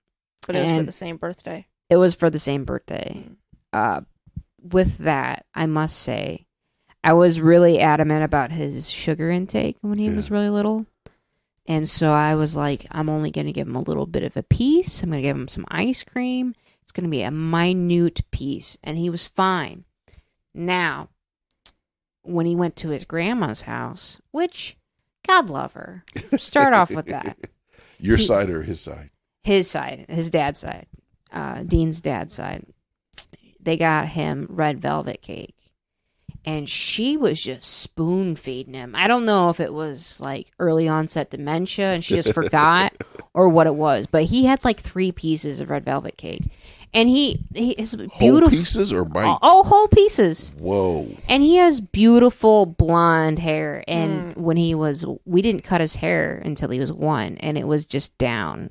But it was for the same birthday. It was for the same birthday. With that, I must say, I was really adamant about his sugar intake when he was really little. And so I was like, I'm only going to give him a little bit of a piece. I'm going to give him some ice cream. It's going to be a minute piece. And he was fine. Now, when he went to his grandma's house, which, God love her. Start off with that. Your side or his side? His side. His dad's side. Dean's dad's side. They got him red velvet cake. And she was just spoon feeding him. I don't know if it was like early onset dementia and she just forgot or what it was. But he had like 3 pieces of red velvet cake. And he is beautiful. Whole pieces or bites? Oh, whole pieces. Whoa. And he has beautiful blonde hair. And when we didn't cut his hair until he was 1. And it was just down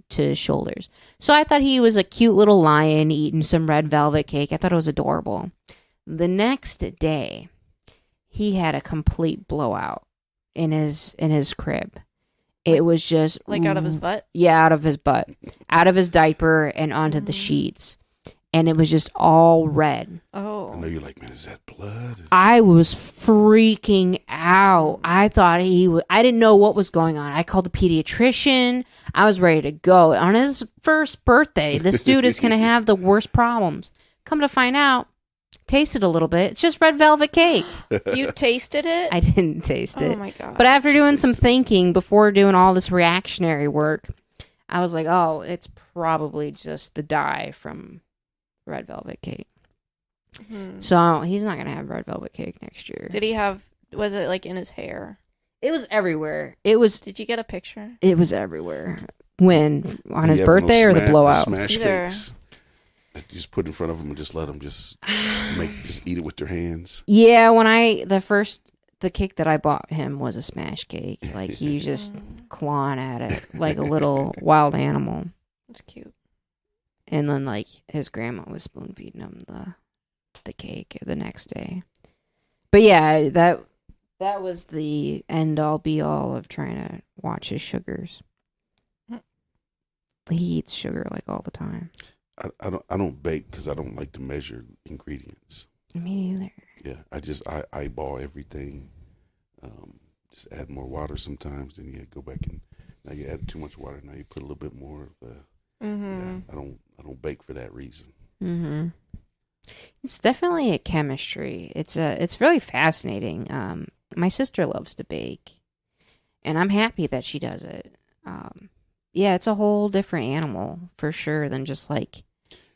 to his shoulders. So I thought he was a cute little lion eating some red velvet cake. I thought it was adorable. The next day, he had a complete blowout in his crib. It was just like out of his butt? Yeah, out of his butt. Out of his diaper and onto the sheets. And it was just all red. Oh. I know you're like, man, is that blood? I was freaking out. I thought I didn't know what was going on. I called the pediatrician. I was ready to go. On his first birthday, this dude is going to have the worst problems. Come to find out, tasted a little bit. It's just red velvet cake. You tasted it? I didn't taste it. Oh my God. But after doing some thinking before doing all this reactionary work, I was like, oh, it's probably just the dye from red velvet cake. So he's not going to have red velvet cake next year. Did he have, was it like in his hair? It was everywhere. Did you get a picture? It was everywhere. When? On his You have birthday or the blowout? Smash Either. cakes. That you just put in front of them and just let them just eat it with their hands. Yeah, when the cake that I bought him was a smash cake. Like, he was just clawing at it like a little wild animal. That's cute. And then, like, his grandma was spoon feeding him the cake the next day. But yeah, that was the end all be all of trying to watch his sugars. He eats sugar like all the time. I don't bake because I don't like to measure ingredients. Me neither. Yeah, I eyeball everything. Just add more water sometimes, then you go back and now you add too much water. Now you put a little bit more of the. Yeah, I don't bake for that reason. Mm-hmm. It's definitely a chemistry. It's really fascinating. My sister loves to bake, and I'm happy that she does it. Yeah, it's a whole different animal for sure than just like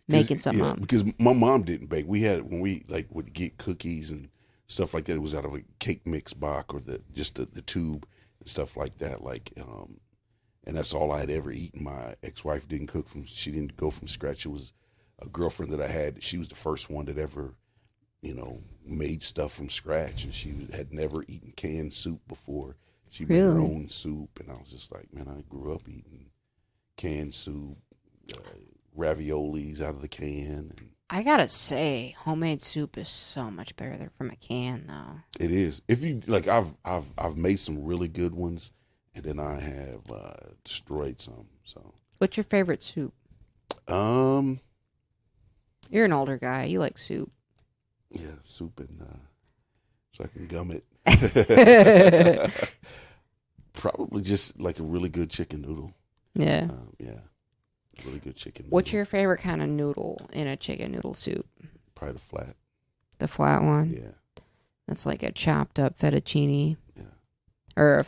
making something up. Because my mom didn't bake. We had when we like would get cookies and stuff like that. It was out of a cake mix box or the tube and stuff like that. Like, and that's all I had ever eaten. My ex-wife didn't cook she didn't go from scratch. It was a girlfriend that I had. She was the first one that ever, made stuff from scratch, and she had never eaten canned soup before. She made her own soup, and I was just like, man, I grew up eating canned soup, raviolis out of the can. And I gotta say, homemade soup is so much better than from a can, though. it is. If you like, I've made some really good ones, and then I have destroyed some. So, what's your favorite soup? You're an older guy. You like soup. Yeah, soup and so I can gum it. Probably just like a really good chicken noodle. Yeah. Yeah. Really good chicken noodle. What's your favorite kind of noodle in a chicken noodle soup? Probably the flat. The flat one? Yeah. That's like a chopped up fettuccine. Yeah. Or a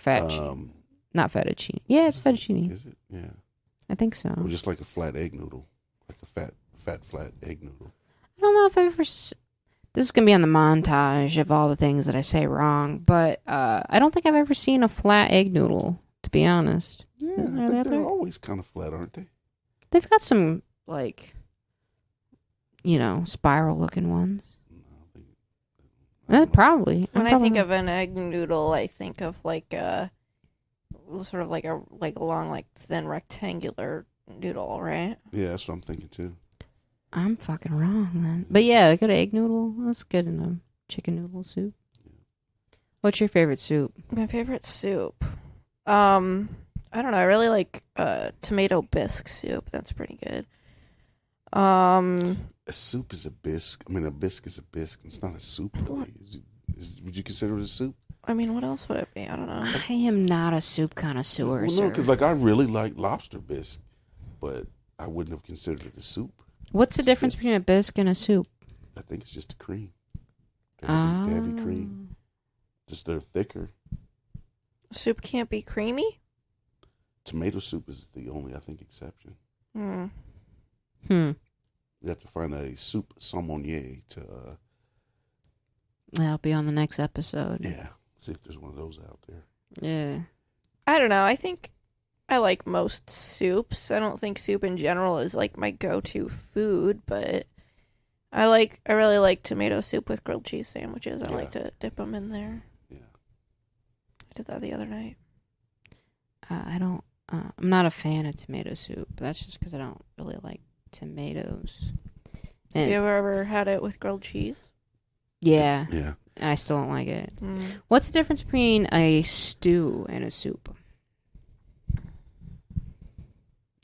not fettuccine. Yeah, it's fettuccine. Is it? Yeah. I think so. Or just like a flat egg noodle. Like a flat egg noodle. I don't know if I've ever... This is going to be on the montage of all the things that I say wrong, but I don't think I've ever seen a flat egg noodle, to be honest. Yeah, I think they're always kind of flat, aren't they? They've got some, like, spiral-looking ones. Probably. When I think of an egg noodle, I think of like a sort of like a long, like thin rectangular noodle, right? Yeah, that's what I'm thinking too. I'm fucking wrong then. But yeah, a good egg noodle, that's good in a chicken noodle soup. What's your favorite soup? My favorite soup? I don't know. I really like tomato bisque soup. That's pretty good. A soup is a bisque. I mean, a bisque is a bisque. It's not a soup, really. Would you consider it a soup? I mean, what else would it be? I don't know. I am not a soup connoisseur. Well, no, because like I really like lobster bisque, but I wouldn't have considered it a soup. What's the difference between a bisque and a soup? I think it's just a cream. Heavy cream. Just they're thicker. Soup can't be creamy? Tomato soup is the only, I think, exception. Hmm. You have to find a soup sommelier to... That'll be on the next episode. Yeah. See if there's one of those out there. Yeah. I don't know. I think I like most soups. I don't think soup in general is like my go-to food, but I really like tomato soup with grilled cheese sandwiches. I like to dip them in there. Yeah. I did that the other night. I'm not a fan of tomato soup. That's just because I don't really like tomatoes. And Have you ever had it with grilled cheese? Yeah. Yeah. And I still don't like it. What's the difference between a stew and a soup?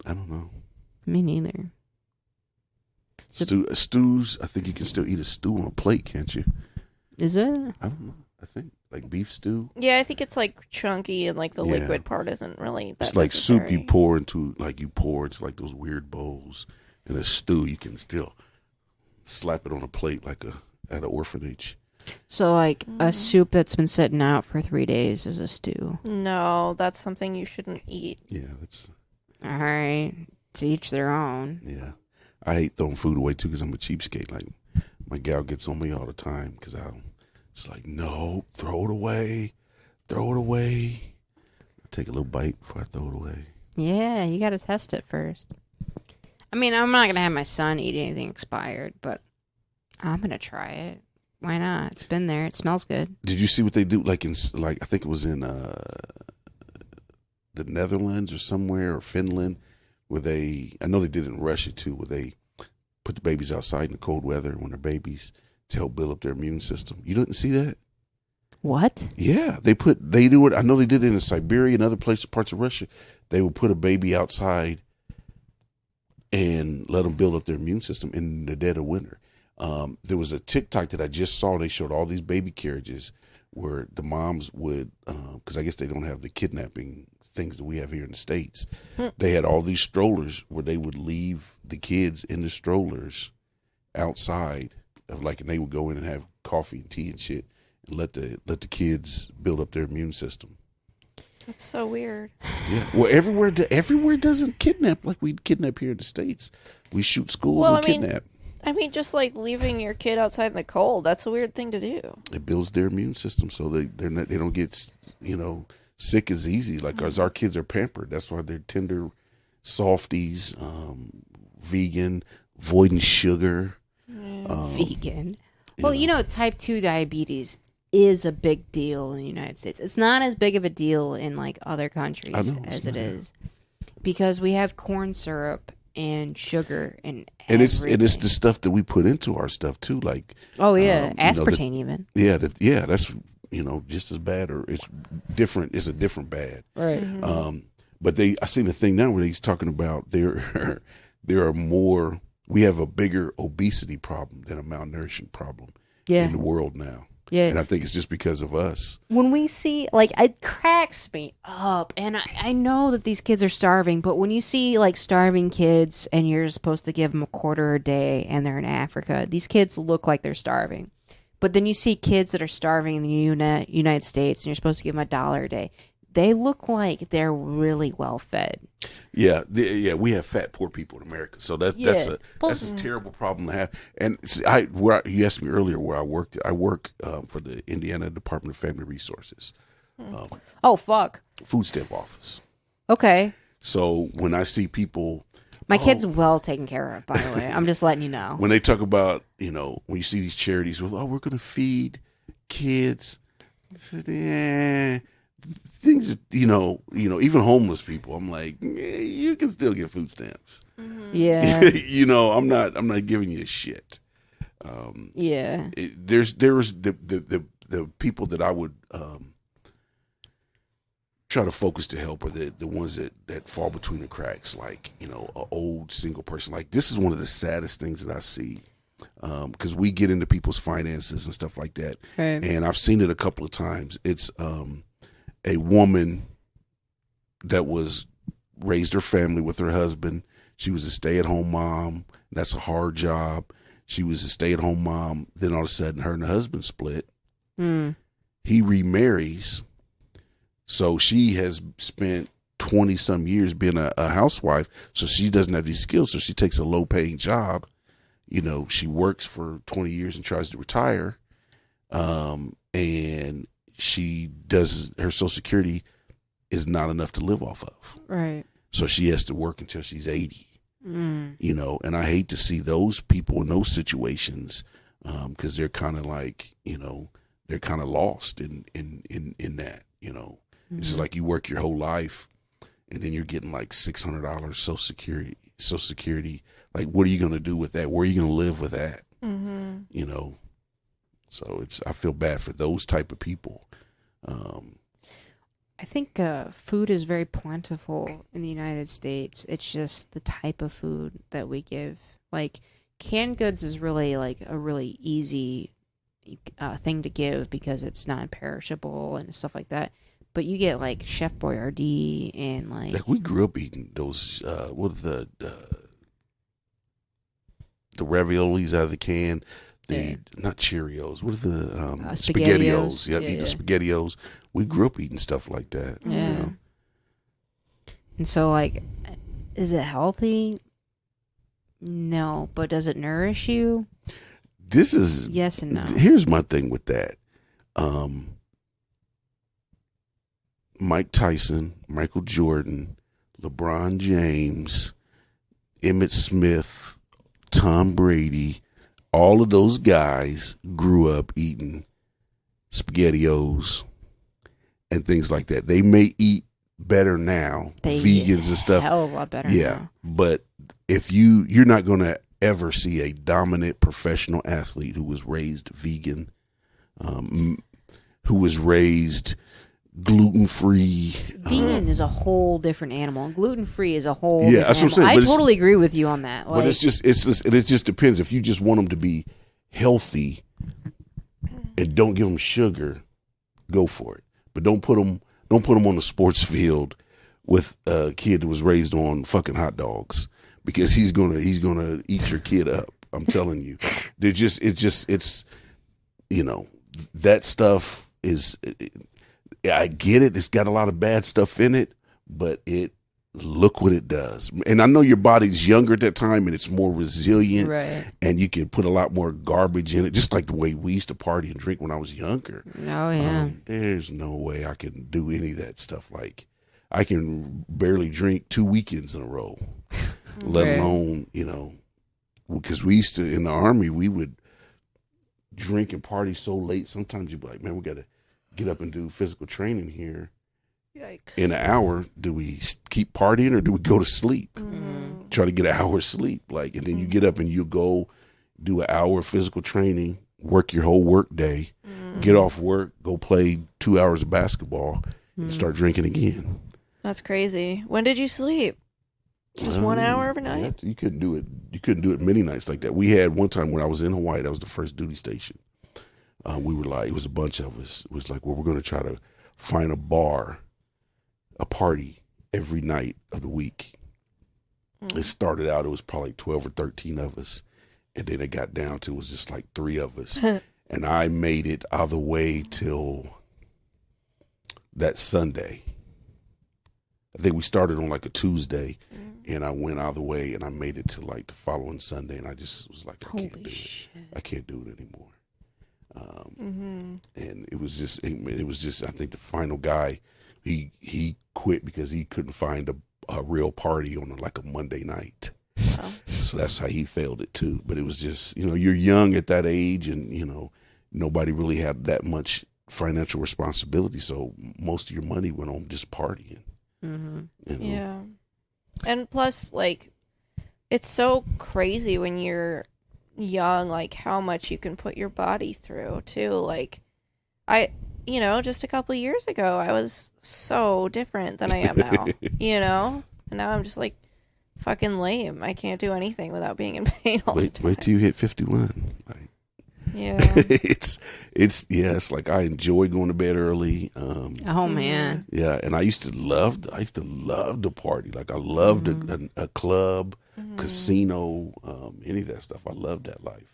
I don't know. Me neither. Stews, I think you can still eat a stew on a plate, can't you? Is it? I don't know. I think like beef stew. Yeah, I think it's like chunky and like the liquid part isn't really that It's like necessary. soup you pour into, it's like those weird bowls. And a stew, you can still slap it on a plate like at an orphanage. So like a soup that's been sitting out for 3 days is a stew. No, that's something you shouldn't eat. Yeah, that's... All right. To each their own. Yeah. I hate throwing food away, too, because I'm a cheapskate. Like, My gal gets on me all the time because it's like, no, throw it away. Throw it away. I take a little bite before I throw it away. Yeah, you got to test it first. I mean, I'm not going to have my son eat anything expired, but I'm going to try it. Why not? It's been there. It smells good. Did you see what they do? I think it was in the Netherlands or somewhere, or Finland, where I know they did it in Russia too, where they put the babies outside in the cold weather when they're babies to help build up their immune system. You didn't see that? What? Yeah, they do it. I know they did it in Siberia and other parts of Russia. They would put a baby outside and let them build up their immune system in the dead of winter. There was a TikTok that I just saw. They showed all these baby carriages where the moms would, because I guess they don't have the kidnapping things that we have here in the States. They had all these strollers where they would leave the kids in the strollers outside and they would go in and have coffee and tea and shit and let the kids build up their immune system. That's so weird. Yeah. Well, everywhere doesn't kidnap like we kidnap here in the States. We shoot schools and kidnap. I mean, just like leaving your kid outside in the cold, that's a weird thing to do. It builds their immune system so they don't get, sick as easy. Like, as our kids are pampered. That's why they're tender softies, vegan, avoiding sugar. Vegan. Well, type 2 diabetes is a big deal in the United States. It's not as big of a deal in like other countries as it is because we have corn syrup and sugar and it's the stuff that we put into our stuff too, like aspartame even. That's just as bad, or it's different. It's a different bad, right? Mm-hmm. But I seen the thing now where he's talking about there are more. We have a bigger obesity problem than a malnourishing problem in the world now. Yeah. And I think it's just because of us. When we see, it cracks me up. And I know that these kids are starving, but when you see, starving kids and you're supposed to give them a quarter a day and they're in Africa, these kids look like they're starving. But then you see kids that are starving in the United States and you're supposed to give them $1 a day. They look like they're really well fed. Yeah, we have fat, poor people in America, so that's a terrible problem to have. And you asked me earlier where I worked. I work for the Indiana Department of Family Resources. Fuck. Food stamp office. Okay. So when I see people, my kid's well taken care of. By the way, I'm just letting you know. When they talk about, when you see these charities with, we're going to feed kids. I said, things, even homeless people, I'm like, you can still get food stamps. Mm-hmm. Yeah. I'm not giving you shit. There was the people that I would try to focus to help are the ones that fall between the cracks, like, an old single person. Like, this is one of the saddest things that I see. Because we get into people's finances and stuff like that. Right. And I've seen it a couple of times. It's a woman that raised her family with her husband. She was a stay-at-home mom. That's a hard job. She was a stay-at-home mom. Then all of a sudden, her and the husband split. He remarries. So she has spent 20-some years being a housewife. So she doesn't have these skills. So she takes a low-paying job. She works for 20 years and tries to retire. And she does, her Social Security is not enough to live off of. Right. So she has to work until she's 80. And I hate to see those people in those situations because they're kind of like, they're kind of lost in that, It's just like you work your whole life and then you're getting like $600 Social Security. Like, what are you going to do with that? Where are you going to live with that? Mm-hmm. So I feel bad for those type of people. I think food is very plentiful in the United States. It's just the type of food that we give. Like, canned goods is really like a really easy thing to give because it's non-perishable and stuff like that. But you get like Chef Boyardee and like we grew up eating those. What are the raviolis out of the can? Not Cheerios. What are the SpaghettiOs? Yeah, eating the SpaghettiOs. We grew up eating stuff like that. Yeah. And so, like, is it healthy? No, but does it nourish you? this is yes and no. Here's my thing with that. Mike Tyson, Michael Jordan, LeBron James, Emmitt Smith, Tom Brady, all of those guys grew up eating SpaghettiOs and things like that. They may eat better now, vegans and stuff. Hell of a lot better. Yeah, now. but if you're not going to ever see a dominant professional athlete who was raised vegan, who was raised gluten-free. Vegan is a whole different animal. Gluten-free is a whole Yeah, that's what I'm saying. I totally agree with you on that. But it just depends. If you just want them to be healthy and don't give them sugar, go for it. But don't put them on the sports field with a kid that was raised on fucking hot dogs, because he's gonna eat your kid up. I'm telling you. It's that stuff is. I get it. It's got a lot of bad stuff in it, but look what it does. And I know your body's younger at that time and it's more resilient, right? And you can put a lot more garbage in it, just like the way we used to party and drink when I was younger. Oh yeah. There's no way I can do any of that stuff. Like, I can barely drink 2 weekends in a row, let alone, because we used to, in the Army, we would drink and party so late. Sometimes you'd be like, man, we got to get up and do physical training here. Yikes. In an hour. Do we keep partying or do we go to sleep? Mm-hmm. Try to get an hour's sleep, and then you get up and you go do an hour of physical training, work your whole work day, get off work, go play 2 hours of basketball, and start drinking again. That's crazy. When did you sleep? Just 1 hour every night? You couldn't do it. You couldn't do it many nights like that. We had one time when I was in Hawaii. That was the first duty station. We were like, it was a bunch of us. It was like, well, we're going to try to find a bar, a party every night of the week. It started out, it was probably 12 or 13 of us. And then it got down to, it was just like 3 of us. And I made it all the way till that Sunday. I think we started on like a Tuesday, and I went all the way, and I made it to like the following Sunday. And I just was like, I can't do it. I can't do it anymore. And it was just, I think the final guy, he quit because he couldn't find a real party on like a Monday night. Oh. So that's how he failed it too. But it was just, you're young at that age, and, nobody really had that much financial responsibility. So most of your money went on just partying. Yeah. And plus, like, it's so crazy when you're young, like how much you can put your body through too. Like, just a couple of years ago I was so different than I am now. And now I'm just like fucking lame. I can't do anything without being in pain all the time. Wait till you hit 51. Yeah. It's like I enjoy going to bed early. Oh man. Yeah, and I used to love to party. Like, I loved a club, casino, any of that stuff. I loved that life.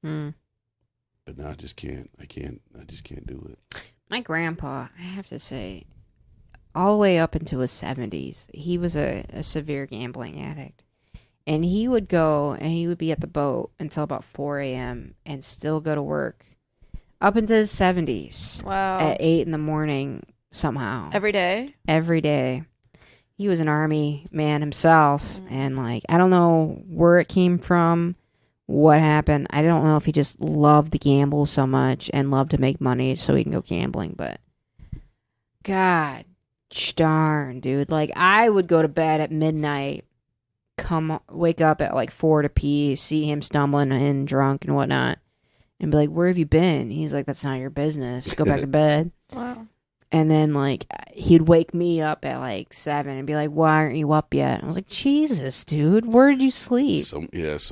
But now I just can't do it. My grandpa, I have to say, all the way up into his 70s, he was a severe gambling addict. And he would go and he would be at the boat until about 4 a.m. and still go to work up into his 70s. Wow. At 8 in the morning somehow. Every day? Every day. He was an army man himself. And, like, I don't know where it came from, what happened. I don't know if he just loved to gamble so much and loved to make money so he can go gambling. But, God darn, dude. Like, I would go to bed at midnight, wake up at like 4 to pee, see him stumbling and drunk and whatnot, and be like, where have you been? He's like, that's not your business, go back to bed. Wow. And then, like, he'd wake me up at like 7 and be like, why aren't you up yet? I was like, Jesus, dude, where did you sleep? Some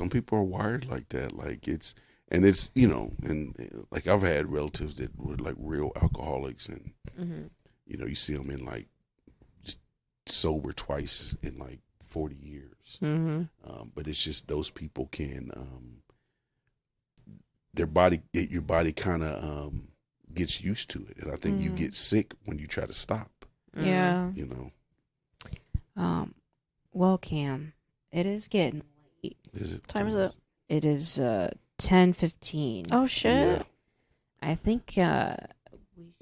people are wired like that. Like, it's and like, I've had relatives that were like real alcoholics, and you see them in like just sober twice in like 40 years. But it's just, those people can, your body kind of gets used to it. And I think you get sick when you try to stop. Yeah. Well, Cam, it is getting late. Is it? Time is up. It is 10:15. Oh shit. Yeah. I think we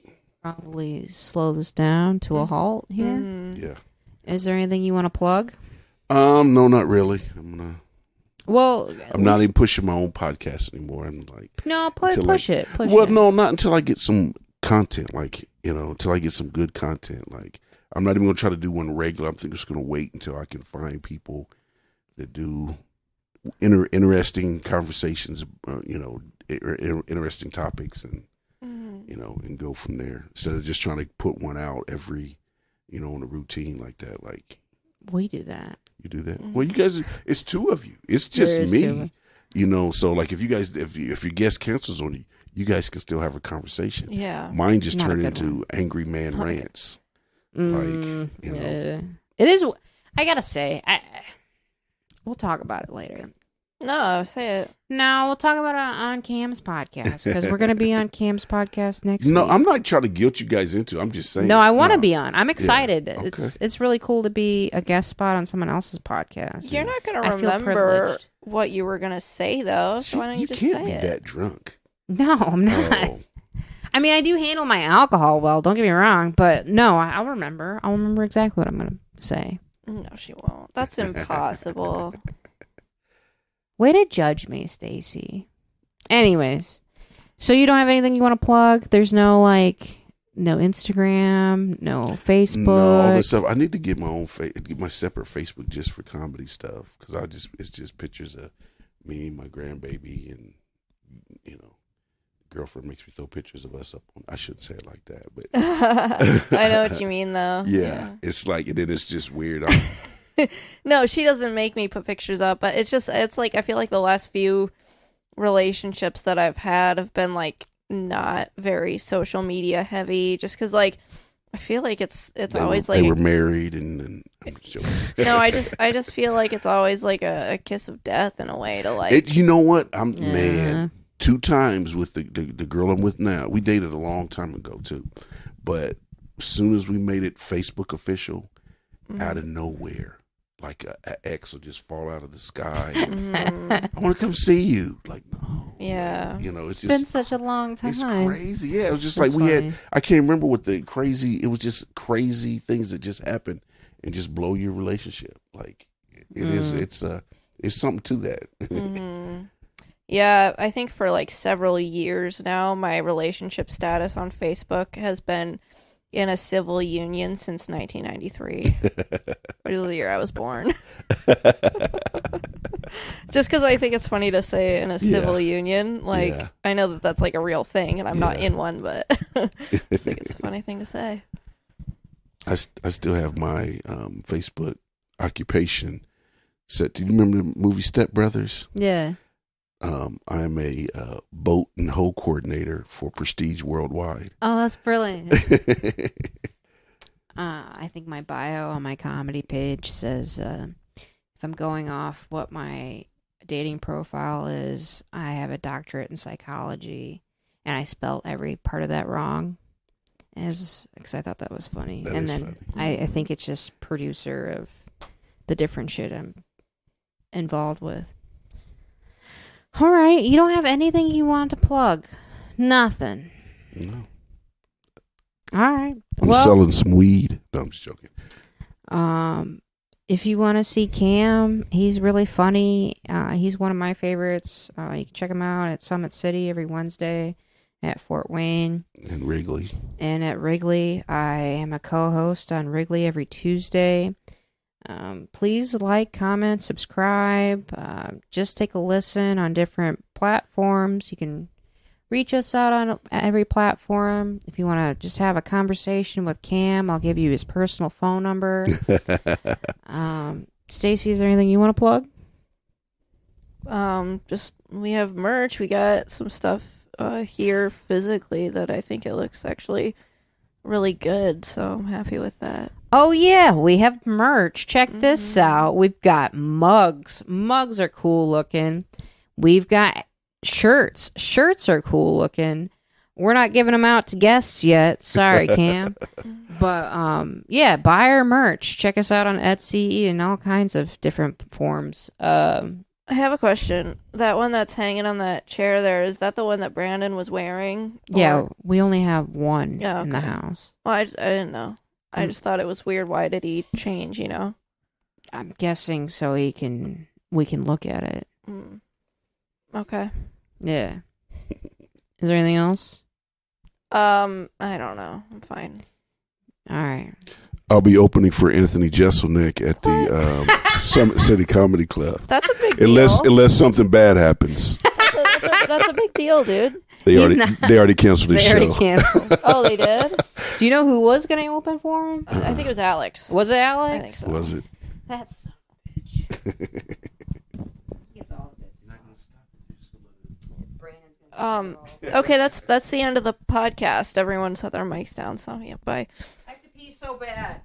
should probably slow this down to a halt here. Mhm. Yeah. Is there anything you want to plug? No, not really. Well, I'm not even pushing my own podcast anymore. I'm like, No, until, push like- it. Push well, it. no, not until I get some content. Like, until I get some good content. Like, I'm not even gonna try to do one regular. I'm just gonna wait until I can find people that do interesting conversations. Interesting topics, and Mhm. and go from there instead of just trying to put one out every, on a routine like that. Like, We do that. you do that. Well, you guys, it's two of you. It's just There is me. two. So like if you guys, if your guest cancels on you, you guys can still have a conversation. Yeah. Mine just Not a turned good into angry man Okay. rants. Mm, you know. it is. I gotta say, we'll talk about it later. No, say it. No, we'll talk about it on Cam's podcast because we're gonna be on Cam's podcast next No, week. I'm not trying to guilt you guys into. I'm just saying. No, I want to be on. I'm excited. okay. It's really cool to be a guest spot on someone else's podcast. You're not gonna I feel remember privileged. what you were gonna say though, so See, why don't you just can't say be it? that drunk. No, I'm not. Oh, I mean, I do handle my alcohol well. Don't get me wrong, but no, I'll remember. I'll remember exactly what I'm gonna say. No, she won't. That's impossible. Way to judge me, Stacey. Anyways, so you don't have anything you want to plug? There's no no Instagram, no Facebook. no, all this stuff. I need to get my own get my separate Facebook just for comedy stuff because it's just pictures of me, my grandbaby, and girlfriend makes me throw pictures of us up on. I shouldn't say it like that, but I know what you mean though. yeah, it's like, and then it's just weird. No, she doesn't make me put pictures up, but it's like I feel like the last few relationships that I've had have been like not very social media heavy, just because like I feel like it's always like they were married, and I'm just joking. no, I just feel like it's always like a kiss of death in a way to like You know what? I'm Yeah. man. 2 times with the girl I'm with now. We dated a long time ago too, but as soon as we made it Facebook official, out of nowhere, like a ex will just fall out of the sky. mhm. I want to come see you. Like, no. Yeah. It's It's been just such a long time. it's crazy. Yeah, it was just That's like we funny. had. I can't remember what the crazy. It was just crazy things that just happened and just blow your relationship. Like it is. It's something to that. Mhm. Yeah, I think for like several years now, my relationship status on Facebook has been in a civil union since 1993, which is the year I was born. Just because I think it's funny to say in a civil union. Like, Yeah. I know that that's like a real thing, and I'm not Yeah. in one, but I just think it's a funny thing to say. I still have my Facebook occupation set. Do you remember the movie Step Brothers? Yeah. I'm a boat and hoe coordinator for Prestige Worldwide. Oh, that's brilliant. I think my bio on my comedy page says if I'm going off what my dating profile is, I have a doctorate in psychology, and I spelled every part of that wrong. Because I thought that was funny. That and is then funny. I think it's just producer of the different shit I'm involved with. All right, you don't have anything you want to plug? Nothing. No. All right. I'm Well, selling some weed. No, I'm just joking. if you want to see Cam, he's really funny. He's one of my favorites. You can check him out at Summit City every Wednesday, at Fort Wayne, And Wrigley. and at Wrigley. I am a co-host on Wrigley every Tuesday. Please like, comment, subscribe. Just take a listen on different platforms. You can reach us out on every platform. If you want to just have a conversation with Cam, I'll give you his personal phone number. Stacey, is there anything you want to plug? Just we have merch. We got some stuff here physically that I think it looks actually really good. So I'm happy with that. Oh, yeah, we have merch. Check this out. We've got mugs. Mugs are cool looking. We've got shirts. Shirts are cool looking. We're not giving them out to guests yet. Sorry, Cam. But, yeah, buy our merch. Check us out on Etsy and all kinds of different forms. I have a question. That one that's hanging on that chair there, is that the one that Brandon was wearing? Yeah, Or- we only have one Yeah, in the okay. house. Well, I didn't know. I just thought it was weird. Why did he change, you know? I'm guessing so we can look at it. Mm. Okay. Yeah. Is there anything else? I don't know. I'm fine. All right. I'll be opening for Anthony Jeselnik at the Summit City Comedy Club. That's a big deal. Unless something bad happens. That's a big deal, dude. They He's already not- they already canceled his They show. already canceled. Oh, they did? Do you know who was going to open for him? I think it was Alex. Was it I Alex? think so. Was it? That's Okay, that's the end of the podcast. Everyone set their mics down, so yeah, bye. I have to pee so bad.